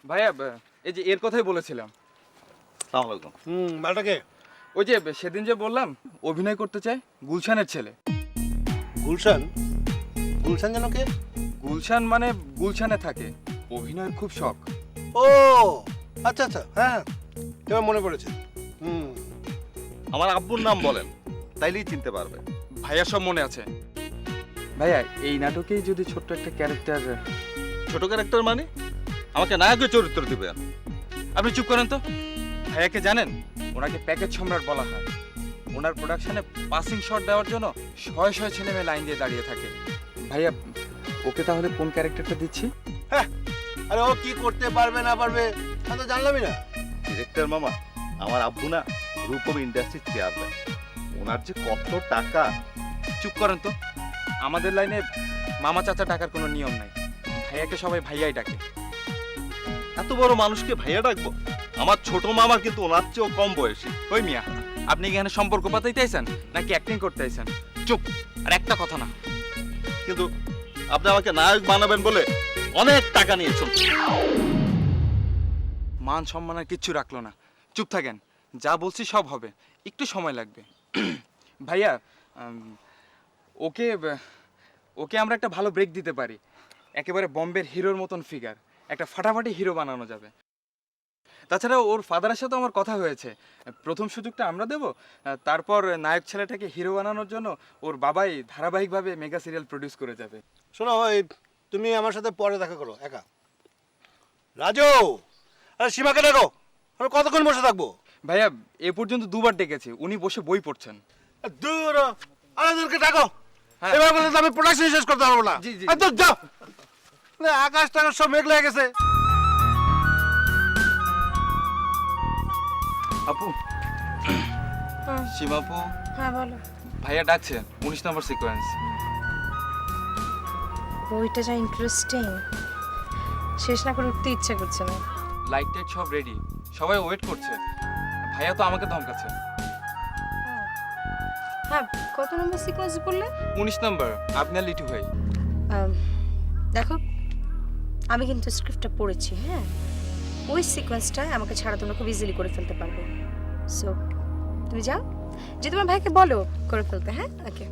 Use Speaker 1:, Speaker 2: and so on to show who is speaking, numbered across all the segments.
Speaker 1: ভাইয়া এই যে এর কথাই বলেছিলাম।
Speaker 2: আসসালামু আলাইকুম।
Speaker 3: মালটাকে
Speaker 1: ওই যে সেদিন যে বললাম অভিনয় করতে চায়, গুলশানের ছেলে।
Speaker 3: গুলশান গুলশান যেন কে?
Speaker 1: গুলশান মানে গুলশানে থাকে, অভিনয়ের খুব শখ।
Speaker 3: ও আচ্ছা আচ্ছা, হ্যাঁ এবার মনে পড়েছে।
Speaker 2: আমার আব্বুর নাম বলেন, তাইলেই চিনতে পারবে।
Speaker 1: ভাইয়া সব মনে আছে। ভাইয়া এই নাটকেই যদি ছোট্ট একটা ক্যারেক্টার।
Speaker 2: ছোট ক্যারেক্টার মানে আমাকে নায়কের চরিত্র দিবেন?
Speaker 1: আপনি চুপ করেন তো। ভাইয়াকে জানেন, ওনাকে প্যাকেজ সম্রাট বলা হয়। ওনার প্রোডাকশনে পাসিং শট দেওয়ার জন্য শয়ে শয়ে ছেলে মেয়ে লাইন দিয়ে দাঁড়িয়ে থাকে। ভাইয়া ওকে তাহলে কোন ক্যারেক্টারটা দিচ্ছি?
Speaker 3: হ্যাঁ, আরে ও কি করতে পারবে না পারবে তা তো জানলামই না।
Speaker 2: ডিরেক্টর মামা, আমার আব্বু না রূপম ইন্ডাস্ট্রির চেয়ারম্যান। ওনার যে কত টাকা।
Speaker 1: চুপ করেন তো। আমাদের লাইনে মামা চাচা ডাকার কোনো নিয়ম নাই। ভাইয়াকে সবাই ভাইয়াই ডাকে।
Speaker 2: এত বড় মানুষকে ভাইয়া ডাকবো? আমার ছোট মামা কিন্তু ওনার চেয়েও কম বয়সী।
Speaker 1: ওই মিয়া, আপনি কি এখানে সম্পর্ক পাতাইতে আইছেন নাকি অ্যাক্টিং করতে আইছেন? চুপ, আর একটা কথা না।
Speaker 2: কিন্তু আপনি আমাকে নায়ক বানাবেন বলে অনেক টাকা নিয়েছেন।
Speaker 1: মান সম্মান আর কিচ্ছু রাখলো না। চুপ থাকেন, যা বলছি সব হবে, একটু সময় লাগবে। ভাইয়া ওকে ওকে আমরা একটা ভালো ব্রেক দিতে পারি। একেবারে বম্বের হিরোর মতন ফিগার, একটা ফাটাফাটি হিরো বানানো যাবে। তাছাড়া ওর ফাদারের সাথে আমার কথা হয়েছে, প্রথম সুযোগটা আমরা দেব, তারপর নায়ক ছেলেটাকে হিরো বানানোর জন্য ওর বাবাই ধারাবাহিকভাবে মেগা সিরিয়াল প্রডিউস করে যাবে।
Speaker 3: শোনো, এই তুমি আমার সাথে পরে দেখা করো একা। রাজু, আরে সীমাকে ডাকো, আমি কতক্ষণ বসে থাকবো?
Speaker 1: ভাইয়া এ পর্যন্ত দুবার ডেকেছি, উনি বসে বই পড়ছেন।
Speaker 3: দূর আরেকজনকে ডাকো।
Speaker 1: হ্যাঁ।
Speaker 3: এবার বলতে আমি প্রোডাকশন শেষ করতে পারবো না।
Speaker 1: জি, জি।
Speaker 3: আর দূর যাও। না, আকাশ টাকাশ সব মেঘ লেগে গেছে।
Speaker 1: আপু, সীমাপু,
Speaker 4: হ্যাঁ বলো।
Speaker 1: ভাইয়া ডাকছে 19 নম্বর সিকোয়েন্স।
Speaker 4: বইটা যা ইন্টারেস্টিং, শেষ না করে উঠতে ইচ্ছে করছে না।
Speaker 1: লাইট টাইট সব রেডি, সবাই ওয়েট করছে। ভাইয়া তো আমাকে ধমকাচ্ছে।
Speaker 4: হ্যাঁ, কত নম্বর সিকোয়েন্স বললে?
Speaker 1: 19 নম্বর, আপনি আর লিটু ভাই।
Speaker 4: দেখো, আমি কিন্তু স্ক্রিপ্টটা পড়েছি। হ্যাঁ, ওই সিকোয়েন্সটা আমাকে ছাড়া তোমরা খুব ইজিলি করে ফেলতে পারবে। সো তুমি যাও, যে তোমার ভাইকে বলো করে ফেলতে। হ্যাঁ, ওকে।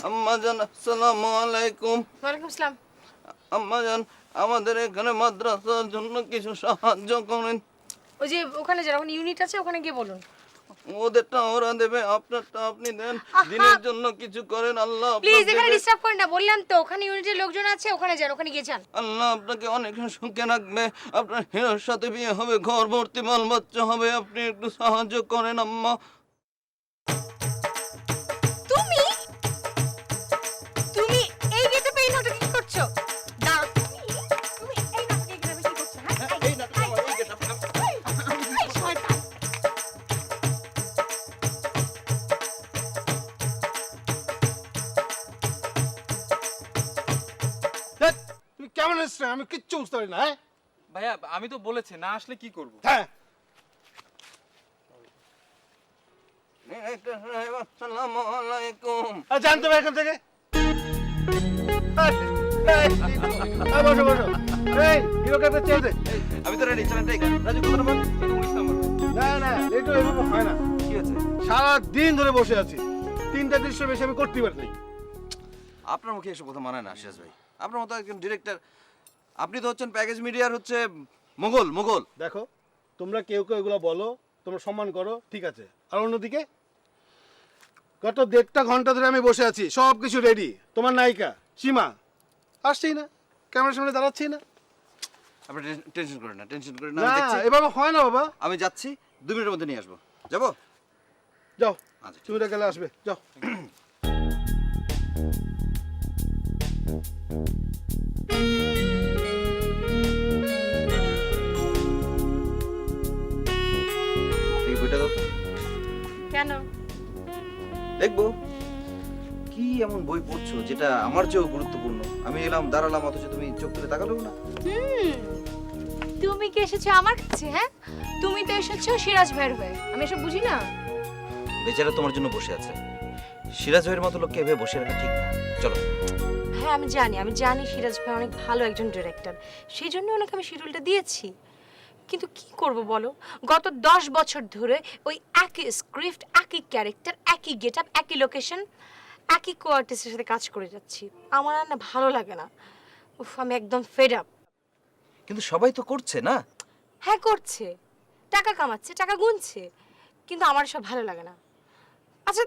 Speaker 2: আম্মাজান আসসালামু আলাইকুম।
Speaker 4: ওয়ালাইকুম আসসালাম।
Speaker 2: আম্মাজান, আমাদের এখানে মাদ্রাসার জন্য কিছু সাহায্য করেন।
Speaker 4: ওই যে ওখানে যারা ইউনিট আছে ওখানে গিয়ে বলুন।
Speaker 2: ওদেরটা ওরা দেবে, আপনারটা আপনি দেন। দিনের জন্য কিছু করেন, আল্লাহ
Speaker 4: প্লিজ
Speaker 2: আপনাকে
Speaker 4: এখানে
Speaker 2: দেবে।
Speaker 4: ডিস্টার্ব করেন না, বললাম তো ওখানে ইউনিটের লোকজন আছে, ওখানে যান, ওখানে গিয়ে যান।
Speaker 2: আল্লাহ আপনাকে অনেক সুখে রাখবে। আপনার হিরোর সাথে বিয়ে হবে, ঘর ভর্তি বাল বাচ্চা হবে। আপনি একটু সাহায্য করেন আম্মা।
Speaker 4: তুমি তুমি এই গেটে পেই নাটক কি করছো? দাঁড়াও, তুমি এই নাটকে গেটে কি করছো? হ্যাঁ, এই নাটকে এই গেটে এই শয়তান।
Speaker 3: ধ্যাৎ, তুমি কেমন এসছো? আমি কিচ্ছু বুঝতে পারি না। হ্যাঁ
Speaker 1: ভাইয়া আমি তো বলেছি, না আসলে কি করব?
Speaker 3: হ্যাঁ,
Speaker 2: আসসালামু আলাইকুম।
Speaker 3: আর জানতে হবে এখান থেকে। বসো বসো। এই হিরোকে একটা চেয়ে দে।
Speaker 2: আমি তো রেডি, চলেন। রাজু কত নম্বর?
Speaker 1: 19 নম্বর।
Speaker 3: না না, এটা এভাবে হয় না।
Speaker 1: কি আছে?
Speaker 3: সারা দিন ধরে বসে আছি, তিনটা দৃশ্য বেশি আমি করতে পারি নাই।
Speaker 2: আপনার মুখে এসব কথা মানায় না সিরাজ ভাই। আপনার মতো একজন ডিরেক্টর, আপনি তো হচ্ছেন প্যাকেজ মিডিয়ার হচ্ছে মোগল।
Speaker 3: দেখো, তোমরা কেউ কেউ এগুলো বলো, তোমরা সম্মান করো, ঠিক আছে। আর অন্যদিকে গত 1.5 ঘন্টা ধরে আমি বসে আছি, সব কিছু রেডি। তোমার নায়িকা সীমা আসছেই না, ক্যামেরার সামনে দাঁড়াচ্ছেই না।
Speaker 2: আপনি টেনশন করেন না,
Speaker 3: না, এভাবে হয় না বাবা।
Speaker 2: আমি যাচ্ছি, 2 মিনিটের মধ্যে নিয়ে আসবো। যাবো?
Speaker 3: যাও,
Speaker 2: আচ্ছা।
Speaker 3: তুমি গেলে আসবে, যাও।
Speaker 2: এই বইটা দাও তো।
Speaker 4: কেন?
Speaker 2: দেখবো কি এমন বই পড়ছো যেটা আমার চেয়েও গুরুত্বপূর্ণ। আমি এলাম, দাঁড়ালাম, অথচ তুমি চোখ তুলে তাকালেও না।
Speaker 4: তুমি কি এসেছো আমার কাছে? হ্যাঁ, তুমি তো এসেছো সিরাজ ভাইয়ের হয়ে, আমি এসব বুঝি না।
Speaker 2: বেচারা তোমার জন্য বসে আছে, সিরাজ ভাইয়ের মতো লোককে এভাবে বসে রাখা ঠিক না। চলো।
Speaker 4: হ্যাঁ আমি জানি সিরাজ ভাই অনেক ভালো একজন ডিরেক্টর, সেই জন্য ওনাকে আমি শিডিউলটা দিয়েছি। কিন্তু কি করব বলো, গত 10 বছর ধরে ওই একই স্ক্রিপ্ট, একই ক্যারেক্টার, একই গেট আপ, একই লোকেশন, একই কো আর্টিস্টের সাথে কাজ করে যাচ্ছি। আমার আর না ভালো লাগে না। উফ, আমি একদম ফেড আপ।
Speaker 2: কিন্তু সবাই তো করছে না।
Speaker 4: হ্যাঁ করছে, টাকা কামাচ্ছে, টাকা গুনছে, কিন্তু আমার সব ভালো লাগে না। আচ্ছা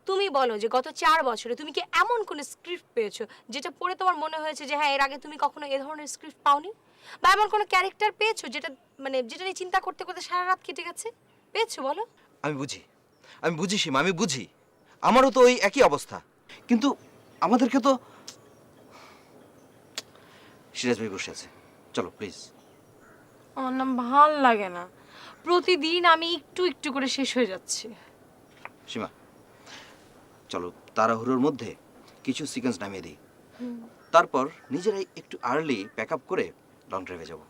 Speaker 4: তুমি বলো যে গত 4 বছরে তুমি কি এমন কোন স্ক্রিপ্ট পেয়েছো যেটা পড়ে তোমার মনে হয়েছে যে হ্যাঁ এর আগে তুমি কখনো এ ধরনের স্ক্রিপ্ট পাওনি? বা এমন কোনো ক্যারেক্টার পেয়েছো যেটা যেটা নিয়ে চিন্তা করতে করতে সারা রাত কেটে গেছে? পেয়েছো বলো?
Speaker 2: আমি বুঝি সীমা, আমি বুঝি। আমারও তো ওই একই অবস্থা, কিন্তু আমাদেরকে তো সিরাজ ভাই বসে আছে। চলো প্লিজ।
Speaker 4: আমার না ভাল লাগে না, প্রতিদিন আমি একটু একটু করে শেষ হয়ে যাচ্ছি।
Speaker 2: সীমা চলো, তাড়াহুড়োর মধ্যে কিছু সিকোয়েন্স নামিয়ে দিই, তারপর নিজেরাই একটু আর্লি প্যাক আপ করে লং ড্রাইভে যাব।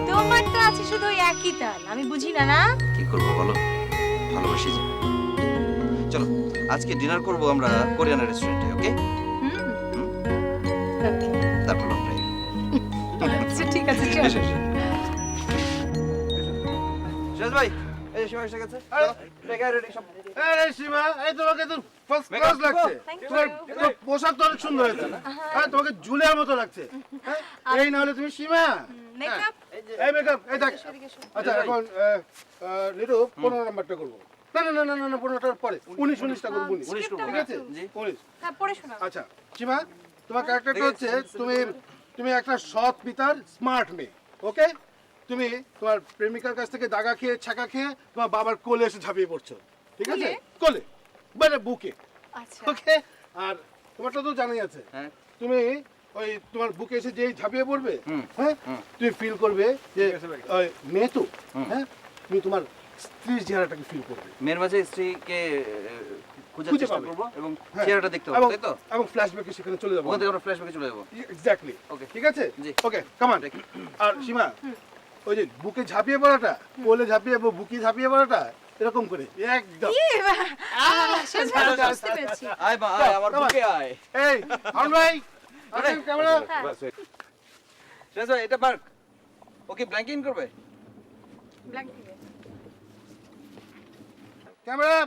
Speaker 4: তোমার তো আছে শুধু ওই একই তাল, আমি বুঝি না। না
Speaker 2: কি করবো বলো, ভালোবাসি যে। চলো আজকে ডিনার করব আমরা কোরিয়ান রেস্টুরেন্টে, ওকে?
Speaker 4: ওকে,
Speaker 2: তারপর লং ড্রাইভ।
Speaker 4: আচ্ছা ঠিক আছে, চলো।
Speaker 2: সিরাজ ভাই, এই সীমা এসে গেছে। চলো, টেক রেডি সব।
Speaker 3: আরে সীমা, এই তোমাকে তো ফার্স্ট ক্লাস লাগছে।
Speaker 4: Thank
Speaker 3: তোমার
Speaker 4: you.
Speaker 3: তোমার পোশাক তো অনেক সুন্দর হয়েছে। হ্যাঁ, তোমাকে জুলিয়ার মতো লাগছে। হ্যাঁ, এই না হলে তুমি সীমা।
Speaker 4: মেকআপ
Speaker 3: এই মেকআপ, এই দেখ।
Speaker 4: এদিকে এসো।
Speaker 3: আচ্ছা এখন লিডু 15 নাম্বারটা করবো। না 15টার পরে 19টা করবো।
Speaker 2: 19 করবো।
Speaker 3: ঠিক আছে?
Speaker 2: জি।
Speaker 3: 19।
Speaker 4: হ্যাঁ পড়ে শোনাও।
Speaker 3: আচ্ছা সীমা, তোমার ক্যারেক্টারটা হচ্ছে তুমি একটা সৎ পিতার স্মার্ট মেয়ে, ওকে? তুমি তোমার প্রেমিকার কাছ থেকে দাগা খেয়ে ছাকা খেয়ে তোমার বাবার কোলে এসে ঝাঁপিয়ে পড়ছো, ঠিক আছে? কোলে মানে বুকে,
Speaker 4: আচ্ছা
Speaker 3: ওকে? আর তোমারটা তো জানাই আছে,
Speaker 2: হ্যাঁ।
Speaker 3: তুমি ওই তোমার বুকে এসে যেই ঝাঁপিয়ে পড়বে,
Speaker 2: হুম,
Speaker 3: হ্যাঁ, তুমি ফিল করবে যে ওই মেয়ে তো, হ্যাঁ, তুমি তোমার স্ত্রীর চেহারাটাকে ফিল করবে,
Speaker 2: মেয়ের মাঝে স্ত্রীকে খোঁজার
Speaker 3: খুঁজে
Speaker 2: চেষ্টা
Speaker 3: পাবে।
Speaker 2: করবো এবং
Speaker 3: হ্যাঁ।
Speaker 2: চেহারাটা দেখতে পাবো,
Speaker 3: এবং-
Speaker 2: তাই তো?
Speaker 3: এবং ফ্ল্যাশব্যাকে সেখানে চলে যাবো।
Speaker 2: ওখান থেকে আমরা ফ্ল্যাশব্যাকে চলে যাবো।
Speaker 3: Exactly,
Speaker 2: Okay.
Speaker 3: ঠিক আছে?
Speaker 2: জি।
Speaker 3: ওকে, কাম অন। আর সীমা, ওই যে বুকে ঝাঁপিয়ে পড়াটা, কোলে ঝাঁপিয়ে বুকে ঝাঁপিয়ে পড়াটা এরকম করে একদম।
Speaker 4: শেষ ভালো বুঝতে পেরেছি।
Speaker 2: আয় মা, আয় আমার
Speaker 3: Come on.
Speaker 2: বুকে আয়।
Speaker 3: এই হারুন ভাই, আসেন ক্যামেরা।
Speaker 2: সিরাজ ভাই, এটা পার্ক। ওকে ব্ল্যাঙ্কিং করবে?
Speaker 4: ব্ল্যাক দিবে।
Speaker 3: Camera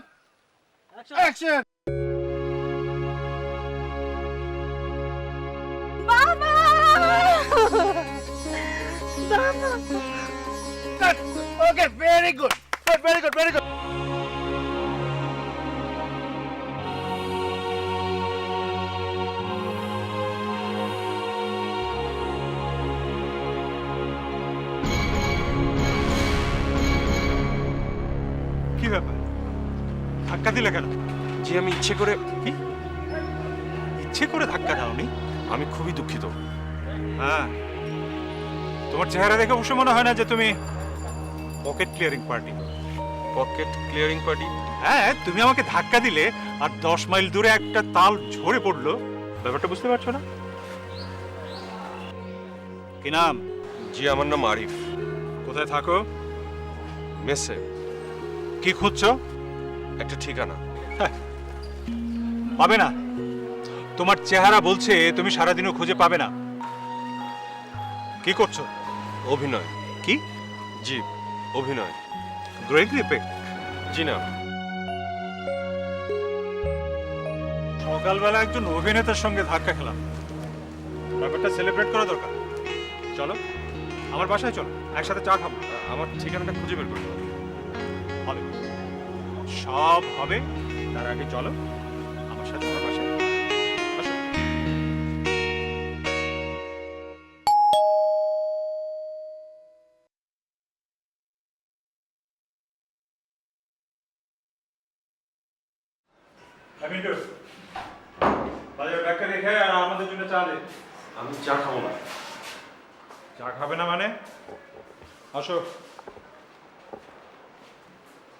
Speaker 3: action.
Speaker 4: বাবা! বাবা!
Speaker 3: Okay, very good, very good, very good.
Speaker 5: কি ব্যাপার, ধাক্কা দিলে কেন?
Speaker 6: জি আমি ইচ্ছে করে
Speaker 5: কি ইচ্ছে করে ধাক্কা দাওনি?
Speaker 6: আমি খুবই দুঃখিত।
Speaker 5: হ্যাঁ, তোমার চেহারা দেখে অবশ্য মনে হয় না যে তুমি pocket clearing party.
Speaker 6: Pocket clearing party?
Speaker 5: হ্যাঁ, তুমি আমাকে ধাক্কা দিলে আর 10 মাইল দূরে একটা তাল ঝরে পড়লো, ব্যাপারটা বুঝতে পারছো না? কি নাম?
Speaker 6: জি আমার নাম আরিফ।
Speaker 5: কোথায় থাকো?
Speaker 6: মেসে।
Speaker 5: কি খুঁজছো?
Speaker 6: একটা ঠিকানা।
Speaker 5: পাবে না, তোমার চেহারা বলছে তুমি সারাদিনও খুঁজে পাবে না। কি করছো?
Speaker 6: অভিনয়।
Speaker 5: কি?
Speaker 6: জি অভিনয়।
Speaker 5: Great repay?
Speaker 6: জি না।
Speaker 5: সকালবেলা একজন অভিনেতার সঙ্গে ধাক্কা খেলাম, ব্যাপারটা সেলিব্রেট করা দরকার। চলো আমার বাসায় চলো, একসাথে চা খাবো।
Speaker 6: আমার ঠিকানাটা খুঁজে বের করতে হবে।
Speaker 5: হবে, সব হবে। তার আগে চলো আমার সাথে আমার বাসায়। আসো। বাজারে ব্যাগটা রেখে আর আমাদের জন্য চা দে।
Speaker 6: আমি চা খাবো না।
Speaker 5: চা খাবে না মানে? আসো,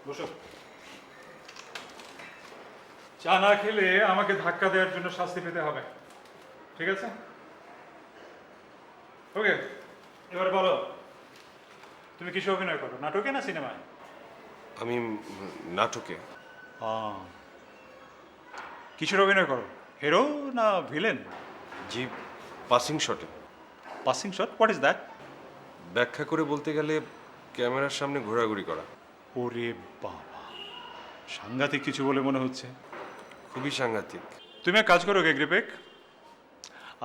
Speaker 5: বসো। চা না খেলে আমাকে ধাক্কা দেওয়ার জন্য শাস্তি পেতে হবে, ঠিক আছে? ওকে, এবার বলো, তুমি কিসে অভিনয় করো, নাটকে না সিনেমায়?
Speaker 6: আমি নাটকে।
Speaker 5: কিসের অভিনয় করো, হিরো না ভিলেন?
Speaker 6: জি, পাসিং শটে।
Speaker 5: Passing shot, what is that?
Speaker 6: ব্যাখ্যা করে বলতে গেলে ক্যামেরার সামনে ঘোরাঘুরি করা।
Speaker 5: ওরে বাবা, সাংঘাতিক কিছু বলে মনে হচ্ছে।
Speaker 6: খুবই সাংঘাতিক।
Speaker 5: তুমি এক কাজ করো গ্রেগরিপেক,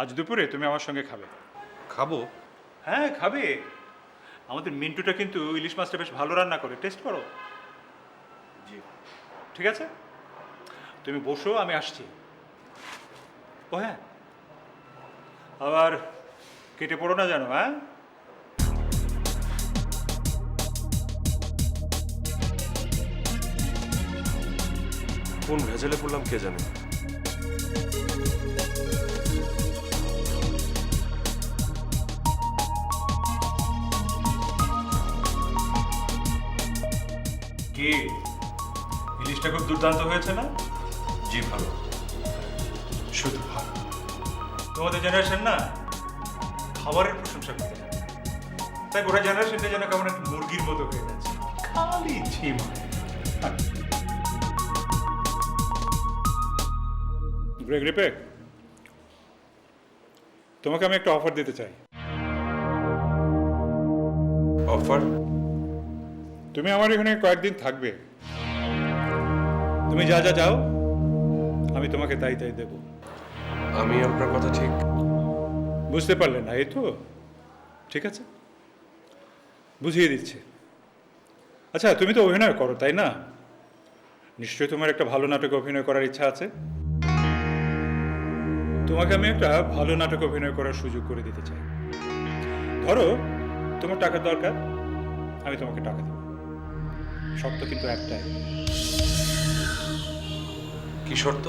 Speaker 5: আজ দুপুরে তুমি আমার সঙ্গে খাবে।
Speaker 6: খাবো?
Speaker 5: হ্যাঁ খাবে। আমাদের মিন্টুটা কিন্তু ইলিশ মাছটা বেশ ভালো রান্না করে, টেস্ট করো।
Speaker 6: জি।
Speaker 5: ঠিক আছে, তুমি বসো, আমি আসছি। ও হ্যাঁ, আবার কেটে পড়ো না জানো, হ্যাঁ?
Speaker 6: কোন ভেজালে পড়লাম কে জানে।
Speaker 5: কি, ইলিশটা খুব দুর্দান্ত হয়েছে না?
Speaker 6: জি ভালো।
Speaker 5: শুধু ভালো। তোমাদের জেনারেশন না খাবারের প্রশংসা করতে জানে না। তাই গোটা জেনারেশনটা যেন কেমন একটা মুরগির মতো হয়ে গেছে, খালি ঝিমা। গ্রেগরিপেক, তোমাকে আমি একটা অফার দিতে চাই।
Speaker 6: অফার?
Speaker 5: তুমি আমার এখানে কয়েকদিন থাকবে। তুমি যা যা চাও আমি তোমাকে তাই তাই দেব।
Speaker 6: আমি আপনার কথা ঠিক।
Speaker 5: বুঝতে পারলে না? এই তো, ঠিক আছে, বুঝিয়ে দিচ্ছি। আচ্ছা, তুমি তো অভিনয় করো তাই না? নিশ্চয়ই তোমার একটা ভালো নাটকে অভিনয় করার ইচ্ছা আছে। তোমাকে আমি একটা ভালো নাটকে অভিনয় করার সুযোগ করে দিতে চাই। ধরো তোমার টাকার দরকার, আমি তোমাকে টাকা দেব। শর্ত কিন্তু একটাই।
Speaker 6: কি শর্ত?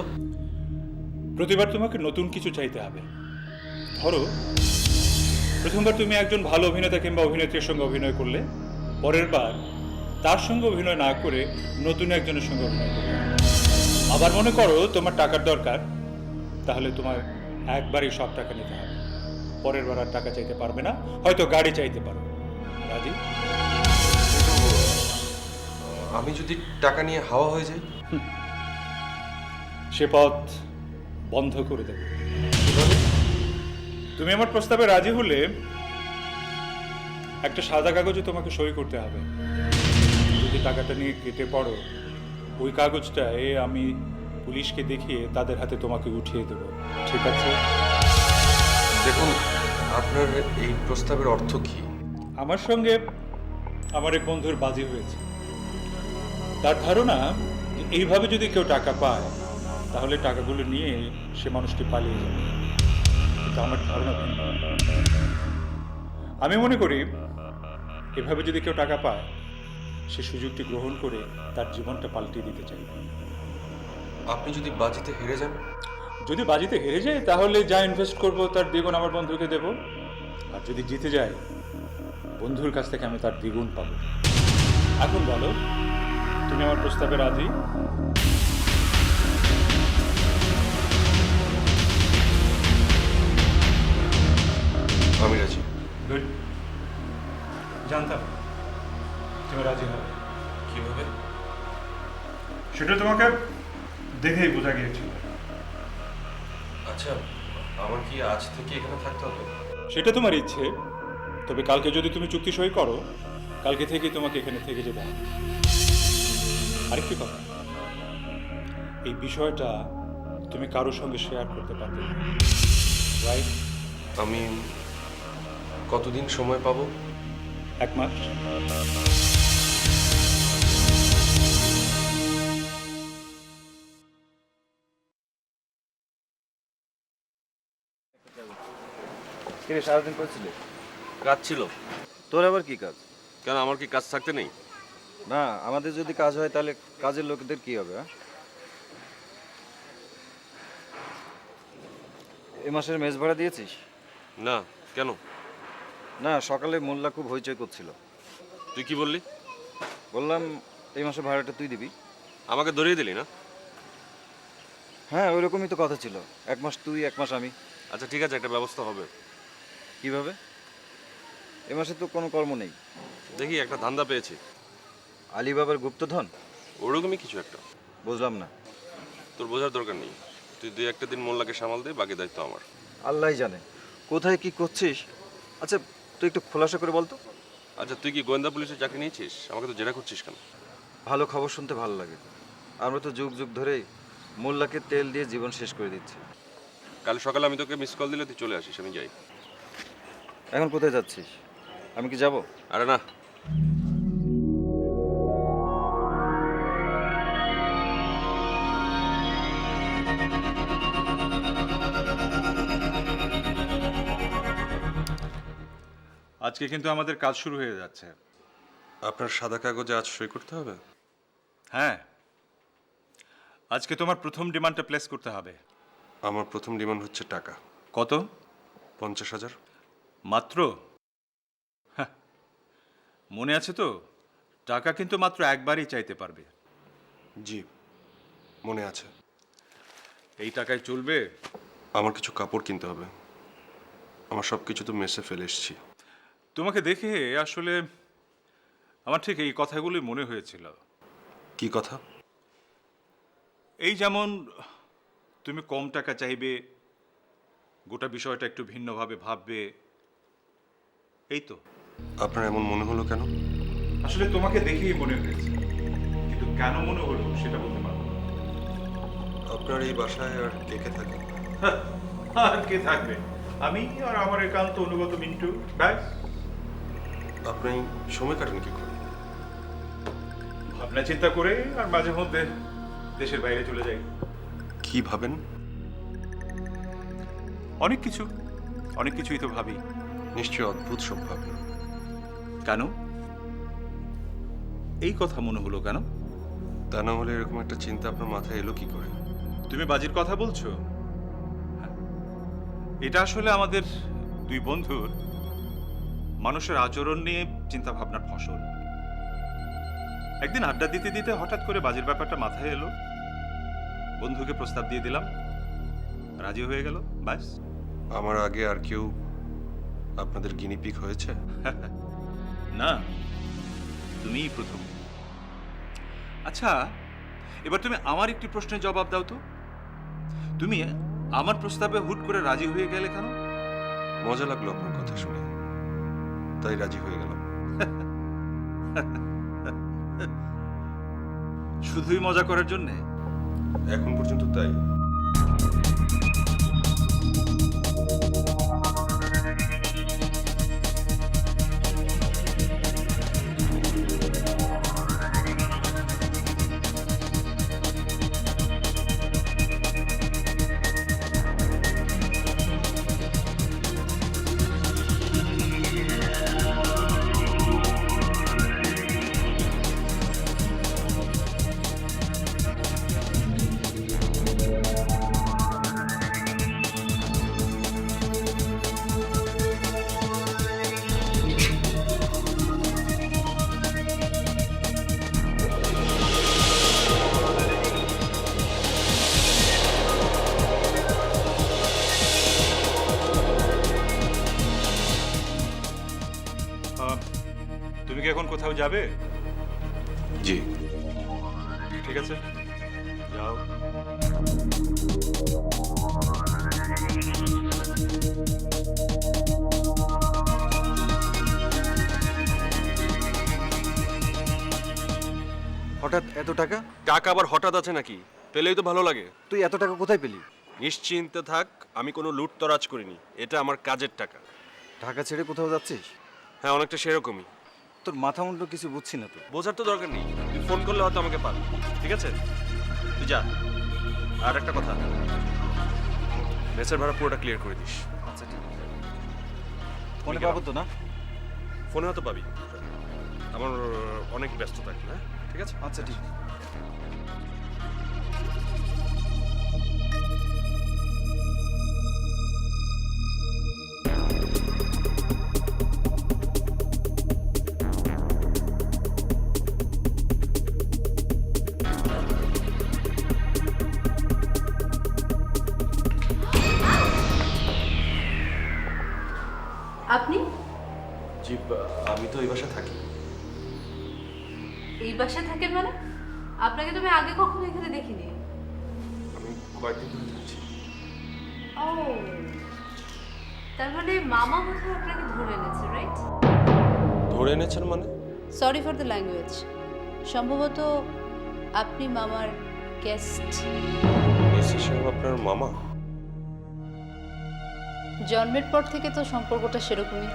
Speaker 5: প্রতিবার তোমাকে নতুন কিছু চাইতে হবে। ধরো প্রথমবার তুমি একজন ভালো অভিনেতা কিংবা অভিনেত্রীর সঙ্গে অভিনয় করলে, পরের বার তার সঙ্গে অভিনয় না করে নতুন একজনের সঙ্গে অভিনয় করবে। আবার মনে করো তোমার টাকার দরকার, তাহলে তোমার একবারই সব টাকা নিতে হবে। পরের বার আর টাকা চাইতে পারবে না, হয়তো গাড়ি চাইতে পারো। রাজি?
Speaker 6: আমি যদি টাকা নিয়ে হাওয়া হয়ে যাই?
Speaker 5: সে পথ বন্ধ করে দেবে। তুমি আমার প্রস্তাবে রাজি হলে একটা সাদা কাগজে তোমাকে সই করতে হবে। যদি টাকাটা নিয়ে কেটে পড়ো, ওই কাগজটায় আমি পুলিশকে দেখিয়ে তাদের হাতে তোমাকে উঠিয়ে দেবো। ঠিক আছে?
Speaker 6: দেখুন, আপনার এই প্রস্তাবের অর্থ কি?
Speaker 5: আমার সঙ্গে আমার এক বন্ধুর বাজি হয়েছে। তার ধারণা যে এইভাবে যদি কেউ টাকা পায় তাহলে টাকাগুলো নিয়ে সে মানুষটি পালিয়ে যাবে। কিন্তু আমার ধারণা ভিন্ন। আমি মনে করি এভাবে যদি কেউ টাকা পায়, সে সুযোগটি গ্রহণ করে তার জীবনটা পাল্টে দিতে চাইবে।
Speaker 6: আপনি যদি বাজিতে হেরে যান?
Speaker 5: যদি বাজিতে হেরে যায় তাহলে যা ইনভেস্ট করবো তার দ্বিগুণ আমার বন্ধুকে দেব। আর যদি জিতে যায়, বন্ধুর কাছ থেকে আমি তার দ্বিগুণ পাবো। এখন বলো, তুমি আমার প্রস্তাবে রাজি?
Speaker 6: আমি রাজি।
Speaker 5: গুড, জানতাম তুমি রাজি হবে।
Speaker 6: কিভাবে?
Speaker 5: সেটা তোমাকে দেখেই বোঝা গিয়েছিল।
Speaker 6: আচ্ছা, আমার কি আজ থেকে এখানে থাকতে হবে?
Speaker 5: সেটা তোমার ইচ্ছে, তবে কালকে যদি তুমি চুক্তি সই করো, কালকে থেকেই তোমাকে এখানে থেকে যেতে হবে। আরেকটি কথা, এই বিষয়টা তুমি কারোর সঙ্গে শেয়ার করতে পারবে না, রাইট?
Speaker 6: আমি কতদিন সময় পাবো?
Speaker 5: 1 মাস।
Speaker 2: কিরে সারাদিন করেছিলি?
Speaker 6: কাজ ছিল।
Speaker 2: তোর আবার কি কাজ?
Speaker 6: কেন, আমার কি কাজ থাকতে নেই?
Speaker 2: না, আমাদের যদি কাজ হয় তাহলে কাজের লোকদের কি হবে? এ মাসের মেস ভাড়া দিয়েছিস?
Speaker 6: না। কেন?
Speaker 2: না, সকালে মোল্লা খুব হইচই করছিল।
Speaker 6: তুই কি বললি?
Speaker 2: বললাম এই মাসে ভাড়াটা তুই দিবি।
Speaker 6: আমাকে ধরিয়ে দিলি না?
Speaker 2: হ্যাঁ, ওইরকমই তো কথা ছিল। 1 মাস তুই, 1 মাস আমি।
Speaker 6: আচ্ছা ঠিক আছে, একটা ব্যবস্থা হবে।
Speaker 2: কিভাবে?
Speaker 7: এ মাসে তো কোনো কর্ম নেই।
Speaker 6: দেখি একটা ধান্দা পেয়েছি।
Speaker 7: আলিবাবার গুপ্তধন?
Speaker 6: ওরকমই কিছু একটা।
Speaker 7: বুঝলাম না।
Speaker 6: তোর বোঝার দরকার নেই। তুই 2-1টা দিন মোল্লাকে সামাল দে, বাকি দায়িত্ব আমার।
Speaker 7: আল্লাহই জানে কোথায় কি করছিস। আচ্ছা তুই একটু খোলাসা করে বলতো।
Speaker 6: আচ্ছা, তুই কি গোয়েন্দা পুলিশের চাকরি নিয়েছিস? আমাকে তো জেরা করছিস কেন?
Speaker 7: ভালো খবর শুনতে ভালো লাগে। আমরা তো যুগ যুগ ধরেই মোল্লাকে তেল দিয়ে জীবন শেষ করে দিচ্ছি।
Speaker 6: কাল সকালে আমি তোকে মিস কল দিলে তুই চলে আসিস, আমি যাই।
Speaker 7: এখন কোথায় যাচ্ছিস? আমি কি যাব?
Speaker 6: আরে না,
Speaker 5: আজকে কিন্তু আমাদের কাজ শুরু হয়ে যাচ্ছে।
Speaker 6: আপনার সাদা কাগজে আজ সই করতে হবে?
Speaker 5: হ্যাঁ, আজকে তোমার প্রথম ডিমান্ডটা প্লেস করতে হবে।
Speaker 6: আমার প্রথম ডিমান্ড হচ্ছে টাকা।
Speaker 5: কত?
Speaker 6: 50,000।
Speaker 5: মাত্র? হ্যাঁ, মনে আছে তো, টাকা কিন্তু মাত্র একবারই চাইতে পারবে।
Speaker 6: জি, মনে আছে।
Speaker 5: এই টাকায় চলবে?
Speaker 6: আমার কিছু কাপড় কিনতে হবে। আমার সব কিছু তো মেসে ফেলে এসেছি।
Speaker 5: তোমাকে দেখে আসলে আমার ঠিক এই কথাগুলোই মনে হয়েছিল।
Speaker 6: কি কথা?
Speaker 5: এই যেমন তুমি কম টাকা চাইবে, গোটা বিষয়টা একটু ভিন্নভাবে ভাববে, এই তো।
Speaker 6: আপনার এমন মনে হলো কেন?
Speaker 5: আসলে তোমাকে দেখেই মনে হয়েছে, কিন্তু কেন মনে হলো সেটা বলতে পারবো না।
Speaker 6: আপনার এই বাসায় আর কে কে থাকে?
Speaker 5: আর কে থাকবে? আমি আর আমার একান্ত অনুগত মিন্টু, ব্যাস।
Speaker 6: আপনি সময় কাটেন কি করে?
Speaker 5: ভাবনা চিন্তা করে আর মাঝে মধ্যে দেশের বাইরে চলে যাই।
Speaker 6: কি ভাবেন?
Speaker 5: অনেক কিছুই তো ভাবি।
Speaker 6: নিশ্চয়ই অদ্ভুত সব ভাবেন।
Speaker 5: কেন এই কথা মনে হলো কেন?
Speaker 6: তা না হলে এরকম একটা চিন্তা আপনার মাথায় এলো কি করে?
Speaker 5: তুমি বাজির কথা বলছো? হ্যাঁ। এটা আসলে আমাদের দুই বন্ধুর মানুষের আচরণ নিয়ে চিন্তা ভাবনার ফসল। একদিন আড্ডা দিতে দিতে হঠাৎ করে বাজির ব্যাপারটা মাথায় এলো, বন্ধুকে প্রস্তাব দিয়ে দিলাম, রাজি হয়ে গেল, ব্যাস।
Speaker 6: আমার আগে আর কেউ আপনাদের গিনিপিগ হয়েছে?
Speaker 5: না, তুমিই প্রথম। আচ্ছা, এবার তুমি আমার একটি প্রশ্নের জবাব দাও তো। তুমি আমার প্রস্তাবে হুট করে রাজি হয়ে গেলে কেন?
Speaker 6: মজা লাগলো আপনার কথা শুনে, তাই রাজি হয়ে গেলাম।
Speaker 5: শুধুই মজা করার জন্যে?
Speaker 6: এখন পর্যন্ত তাই।
Speaker 5: তুমি কি এখন কোথাও যাবে?
Speaker 6: জি।
Speaker 5: ঠিক আছে, যাও।
Speaker 7: হঠাৎ এত টাকা?
Speaker 6: টাকা আবার হঠাৎ আছে নাকি? পেলেই তো ভালো লাগে।
Speaker 7: তুই এত টাকা কোথায় পেলি?
Speaker 6: নিশ্চিন্তে থাক, আমি কোনো লুটতরাজ করিনি। এটা আমার কাজের টাকা।
Speaker 7: ঢাকা ছেড়ে কোথাও যাচ্ছিস?
Speaker 6: হ্যাঁ, অনেকটা সেরকমই।
Speaker 7: তোর মাথা মুন্ড কিছু বুঝছি না তো।
Speaker 6: বোঝার তো দরকার নেই, তুই ফোন করলে হয়তো আমাকে পাবি। ঠিক আছে, তুই যা। আর একটা কথা, মেসের ভাড়া পুরোটা ক্লিয়ার করে দিস।
Speaker 7: আচ্ছা ঠিক আছে। ফোনে পাবো তো না?
Speaker 6: ফোনে হয়তো পাবি, আমার অনেক ব্যস্ত থাকি। হ্যাঁ ঠিক আছে।
Speaker 7: আচ্ছা ঠিক আছে।
Speaker 4: আপনি?
Speaker 6: জি, আমি তো এই বাসায় থাকি।
Speaker 8: এই বাসায় থাকেন মানে? আপনাকে তো আমি আগে কখনো এখানে দেখিনি।
Speaker 6: আমি কয়েকদিন ধরে থাকছি।
Speaker 8: ও, তার মানে মামা কোথায় আপনাকে ধরে এনেছে, রাইট?
Speaker 6: ধরে এনেছেন মানে?
Speaker 8: Sorry for the language. সম্ভবত আপনি মামার গেস্ট।
Speaker 6: এসি সাহেব আপনার মামা?
Speaker 8: জন্মের পর থেকে তো সম্পর্কটা সেরকমই।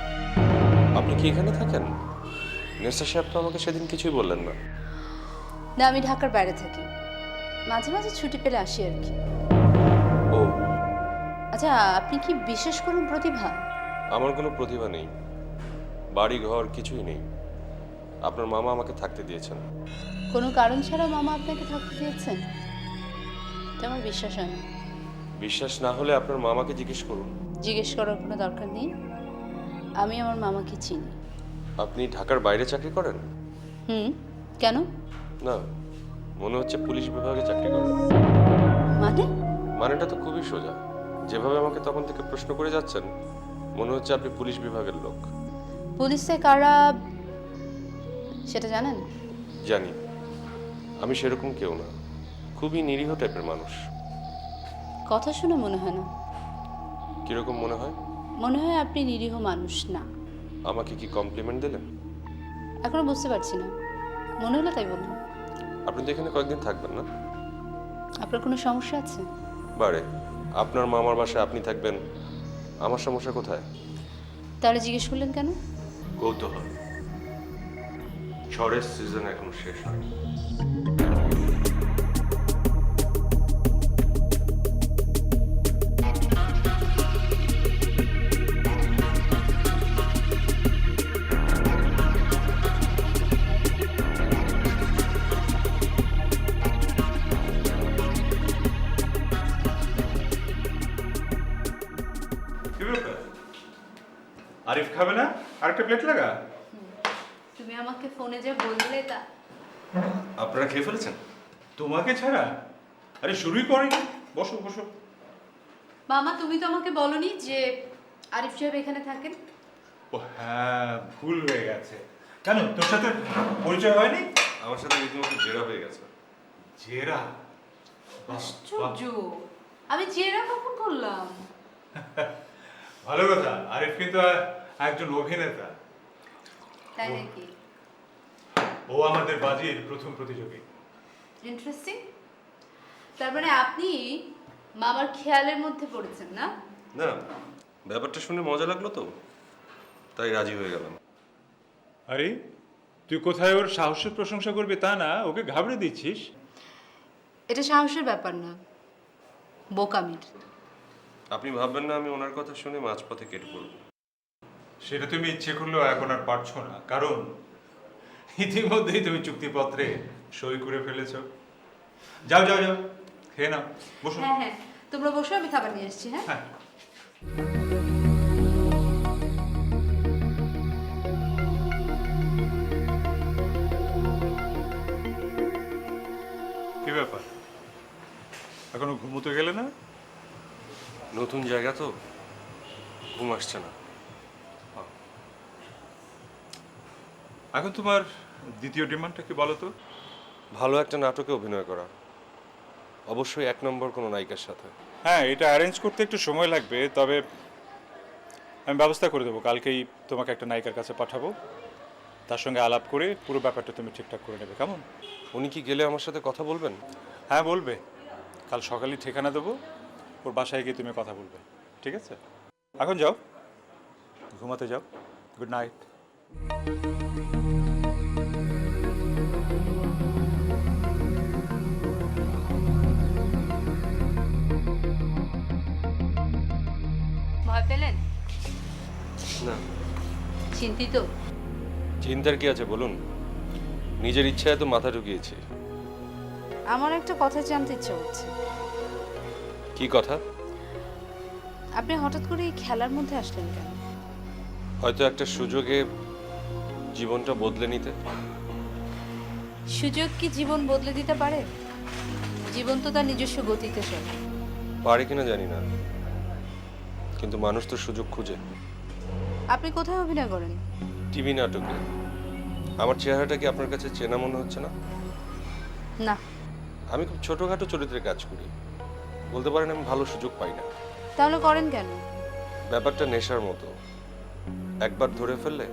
Speaker 6: আপনি কি এখানে থাকেন? নেসা সাহেব তো আমাকে সেদিন কিছুই বললেন না।
Speaker 8: না, আমি ঢাকার বাইরে থাকি, মাঝে মাঝে ছুটি পেলে আসি আর কি।
Speaker 6: ও,
Speaker 8: আচ্ছা, আপনি কি বিশেষ কোনো প্রতিভা?
Speaker 6: আমার কোনো প্রতিভা নেই, বাড়ি ঘর কিছুই নেই। আপনার মামা আমাকে থাকতে দিয়েছেন।
Speaker 8: কোনো কারণ ছাড়া মামা আপনাকে থাকতে দিয়েছেন? এটা আমার বিশ্বাস হয় না।
Speaker 6: বিশ্বাস না হলে আপনার মামাকে জিজ্ঞেস করুন।
Speaker 8: জিজ্ঞেস করার কোনো দরকার নেই, আমি আমার মামাকে চিনি।
Speaker 6: আপনি ঢাকার বাইরে চাকরি করেন?
Speaker 8: কেন?
Speaker 6: না, মনে হচ্ছে পুলিশ বিভাগে চাকরি করেন।
Speaker 8: মানে?
Speaker 6: মানেটা তো খুবই সোজা। যেভাবে আমাকে তখন থেকে প্রশ্ন করে যাচ্ছেন, মনে হচ্ছে আপনি পুলিশ বিভাগের লোক।
Speaker 8: পুলিশে কারা সেটা জানেন?
Speaker 6: জানি, আমি সেরকম কেউ না, খুবই নিরীহ টাইপের মানুষ।
Speaker 8: কথা শুনে মনে হয় না।
Speaker 6: কিরকম মনে হয়?
Speaker 8: মনে হয় আপনি নিরীহ মানুষ না।
Speaker 6: আমাকে কি কমপ্লিমেন্ট দিলেন?
Speaker 8: এখনো বুঝতে পারছি না, মনে হলো তাই বললাম।
Speaker 6: আপনি তো এখানে কয়েকদিন থাকবেন না?
Speaker 8: আপনার কোনো সমস্যা আছে?
Speaker 6: বারে, আপনার মামার বাসায় আপনি থাকবেন, আমার সমস্যা কোথায়?
Speaker 8: তাহলে জিজ্ঞেস করলেন কেন?
Speaker 6: কৌতূহল। ঝড়ের সিজন এখনো শেষ হয়নি।
Speaker 5: কি ব্যাপার? আরিফ খাবে না? আরেকটা প্লেট লাগা।
Speaker 8: তুমি আমাকে ফোনে যে বললে তা।
Speaker 6: আপনারা খেয়ে ফেলেছেন?
Speaker 5: তোমাকে ছাড়া? আরে শুরুই করেনি। বসো বসো।
Speaker 8: মামা, তুমি তো আমাকে বলনি যে আরিফ সাহেব এখানে থাকেন।
Speaker 5: ও হ্যাঁ, ভুল হয়ে গেছে। কেন, তোর সাথে পরিচয় হয়নি?
Speaker 6: আমার সাথে রীতিমতো জেরা হয়ে গেছে।
Speaker 5: জেরা?
Speaker 8: আশ্চর্য, আমি জেরা কখন করলাম?
Speaker 5: ভালো কথা। আরিফ কিন্তু একজন অভিনেতা।
Speaker 8: তাই নাকি?
Speaker 5: ও আমাদের বাজির প্রথম প্রতিযোগী।
Speaker 8: ইন্টারেস্টিং। তার মানে আপনি মামার খেয়ালের মধ্যে পড়েছেন না?
Speaker 6: না, ব্যাপারটা শুনে মজা লাগলো তো, তাই রাজি হয়ে গেলাম।
Speaker 5: আরে তুই কোথায় ওর সাহসের প্রশংসা করবি তা না, ওকে ঘাবড়ে দিচ্ছিস।
Speaker 8: এটা সাহসের ব্যাপার না, বোকামির।
Speaker 6: আপনি ভাববেন না আমি ওনার কথা শুনে মাঝপথে কেটে পড়ব।
Speaker 5: সেটা তুমি ইচ্ছে করলেও এখন আর পারছো না, কারণ ইতিমধ্যেই তুমি চুক্তিপত্রে সই করে ফেলেছো। যাও যাও যাও, খেয়ে নাও, বসো।
Speaker 8: হ্যাঁ হ্যাঁ, তোমরা বসো, আমি খাবার নিয়ে এসেছি। হ্যাঁ,
Speaker 5: হ্যাঁ। কি ব্যাপার, এখনো ঘুমোতে গেলে না?
Speaker 6: নতুন জায়গা তো, ঘুম আসছে না।
Speaker 5: এখন তোমার দ্বিতীয় ডিমান্ডটা কি বলো তো?
Speaker 6: ভালো একটা নাটকে অভিনয় করা, অবশ্যই 1 নম্বর কোনো নায়িকার সাথে।
Speaker 5: হ্যাঁ, এটা অ্যারেঞ্জ করতে একটু সময় লাগবে, তবে আমি ব্যবস্থা করে দেবো। কালকেই তোমাকে একটা নায়িকার কাছে পাঠাবো, তার সঙ্গে আলাপ করে পুরো ব্যাপারটা তুমি ঠিকঠাক করে নেবে। কেমন?
Speaker 6: উনি কি গেলে আমার সাথে কথা বলবেন?
Speaker 5: হ্যাঁ বলবে, কাল সকালেই ঠিকানা দেবো, ওর বাসায় গিয়ে তুমি কথা বলবে, ঠিক আছে? এখন যাও, ঘুমাতে যাও। Good night.
Speaker 8: ভয় পেলেন?
Speaker 6: না,
Speaker 8: চিন্তিত?
Speaker 6: চিন্তার কি আছে বলুন, নিজের ইচ্ছায় তো মাথা ঢুকিয়েছি।
Speaker 8: আমার একটা কথা জানতে ইচ্ছে হচ্ছে।
Speaker 6: কি কথা?
Speaker 8: আপনি হঠাৎ করে এই খেলার মধ্যে আসলেন কেন?
Speaker 6: হয়তো একটা সুযোগে জীবনটা বদলে নিতে।
Speaker 8: সুযোগ কি জীবন বদলে দিতে পারে? জীবন তো তার নিজস্ব গতিতে চলে।
Speaker 6: পারে কিনা জানি না, কিন্তু মানুষ তো সুযোগ খুঁজে।
Speaker 8: আপনি কোথায় অভিনয় করেন?
Speaker 6: টিভি নাটকে আমার চেহারাটা কি আপনার কাছে চেনা মনে হচ্ছে না?
Speaker 8: না।
Speaker 6: আমি খুব ছোটখাটো চরিত্রে কাজ করি, বলতে পারেন আমি ভালো সুযোগ পাই না।
Speaker 8: তাহলে করেন কেন?
Speaker 6: ব্যাপারটা নেশার মতো, একবার ধরে ফেললে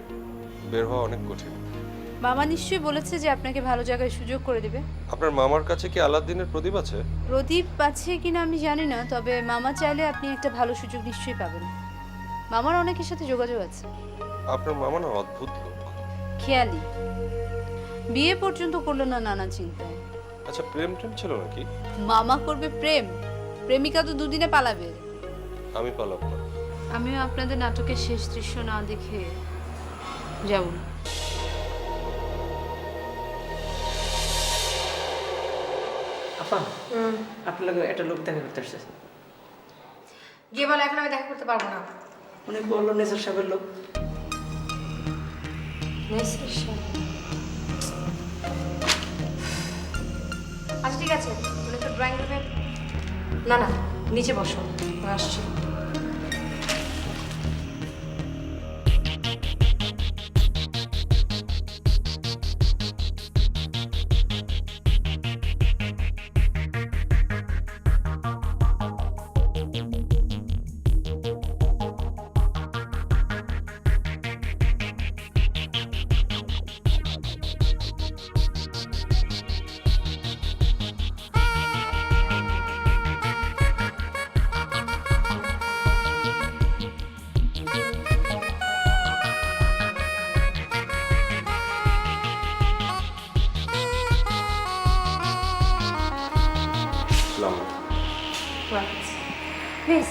Speaker 6: বের হওয়া অনেক কঠিন।
Speaker 8: মামা নিশ্চয়ই বলেছে যে আপনাকে ভালো জায়গায় সুযোগ করে দেবে।
Speaker 6: আপনার মামার কাছে কি আলাদিনের প্রদীপ আছে?
Speaker 8: প্রদীপ আছে কিনা আমি জানি না, তবে মামা চাইলে আপনি একটা ভালো সুযোগ নিশ্চয়ই পাবেন। মামার অনেকের সাথে যোগাযোগ আছে।
Speaker 6: আপনার মামা না অদ্ভুত লোক।
Speaker 8: খেয়ালি, বিয়ে পর্যন্ত করলো না নানা চিন্তায়।
Speaker 6: আচ্ছা, প্রেম টেম ছিল নাকি?
Speaker 8: মামা করবে প্রেম? প্রেমিকা তো দুদিনে পালাবে।
Speaker 6: আমি পালাবো না।
Speaker 8: আমিও আপনাদের নাটকের শেষ দৃশ্য না দেখে যাব না।
Speaker 9: আপা আপনার লগে একটা লোক দেখা করতে আসছে।
Speaker 4: গিয়ে বলে এখন আমি দেখা করতে পারবো না।
Speaker 9: উনি বললো নেসার সাহেবের লোক।
Speaker 4: আচ্ছা ঠিক আছে, তুমি একটু ড্রয়িং রুমে। না না, নিচে বসো, আমি আসছি। প্লিজ।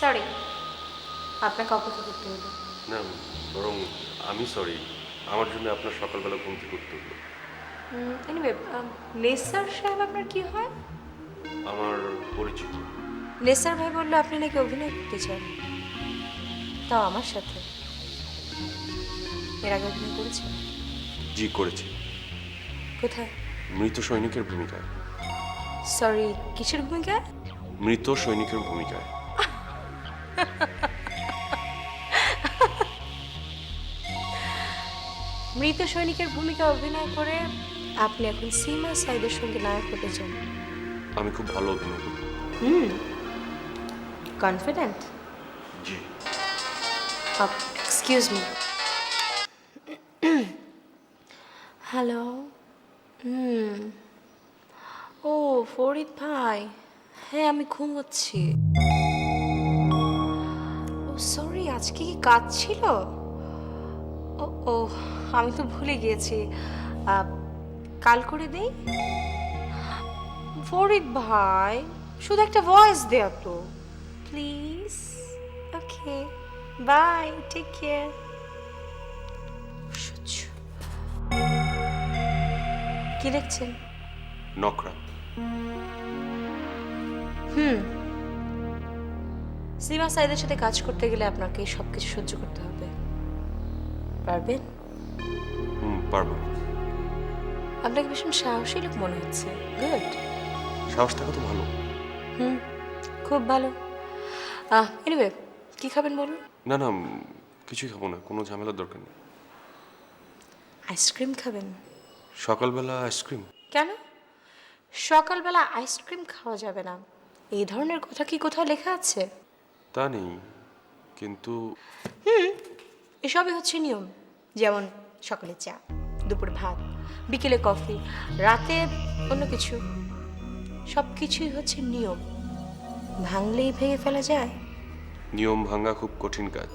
Speaker 4: সরি, আপনাকে অপেক্ষা করতে হলো।
Speaker 6: না, বরং আমি সরি, আমার জন্য আপনার সকালবেলা ঘুম থেকে উঠতে হলো।
Speaker 4: এনিওয়ে, নেসার সাহেব আপনার কি হয়?
Speaker 6: আমার পরিচিত।
Speaker 4: নেসার ভাই বললো আপনি নাকি অভিনয় করতে চান, তাও আমার সাথে। এর আগে অভিনয় করেছেন?
Speaker 6: জি করেছি।
Speaker 4: কোথায়?
Speaker 6: মৃত সৈনিকের ভূমিকায়।
Speaker 4: সরি, কিসের ভূমিকা?
Speaker 6: মৃত সৈনিকের ভূমিকায়।
Speaker 4: মৃত সৈনিকের ভূমিকা অভিনয় করে আপনি এখন সীমা সাইদের সঙ্গে নায়ক হতে চান?
Speaker 6: আমি খুব ভালো অভিনয় করি।
Speaker 4: কনফিডেন্ট?
Speaker 6: জি।
Speaker 4: Excuse me. হ্যালো। ও ফরিদ ভাই, হ্যাঁ আমি ঘুমোচ্ছি। ও সরি, আজকে কি কাজ ছিল? ও ও আমি তো ভুলে গিয়েছি। কাল করে দেই। ফরিদ ভাই, শুধু একটা ভয়েস দেয়া তো please. Okay, bye, take care. কি দেখছেন?
Speaker 6: নকরা।
Speaker 4: সীমা সাইদের সাথে কাজ করতে গেলে আপনাকে সবকিছু সহ্য করতে হবে, পারবেন?
Speaker 6: পারবো।
Speaker 4: আপনাকে ভীষণ সাহসী লোক মনে হচ্ছে। গুড।
Speaker 6: সাহস থাকা তো ভালো।
Speaker 4: খুব ভালো। এনিওয়ে, কি খাবেন বলুন?
Speaker 6: না না, কিছুই খাবো না, কোনো ঝামেলার দরকার নেই।
Speaker 4: আইসক্রিম খাবেন?
Speaker 6: সকালবেলা আইসক্রিম?
Speaker 4: কেন সকালবেলা আইসক্রিম খাওয়া যাবে না? এই ধরনের কথা কি কোথাও লেখা আছে?
Speaker 6: তা নেই, কিন্তু
Speaker 4: এসবই হচ্ছে নিয়ম। যেমন সকালে চা, দুপুরে ভাত, বিকেলে কফি, রাতে অন্য কিছু। সব কিছুই হচ্ছে নিয়ম, ভাঙলেই ভেঙে ফেলা যায়।
Speaker 6: নিয়ম ভাঙা খুব কঠিন কাজ।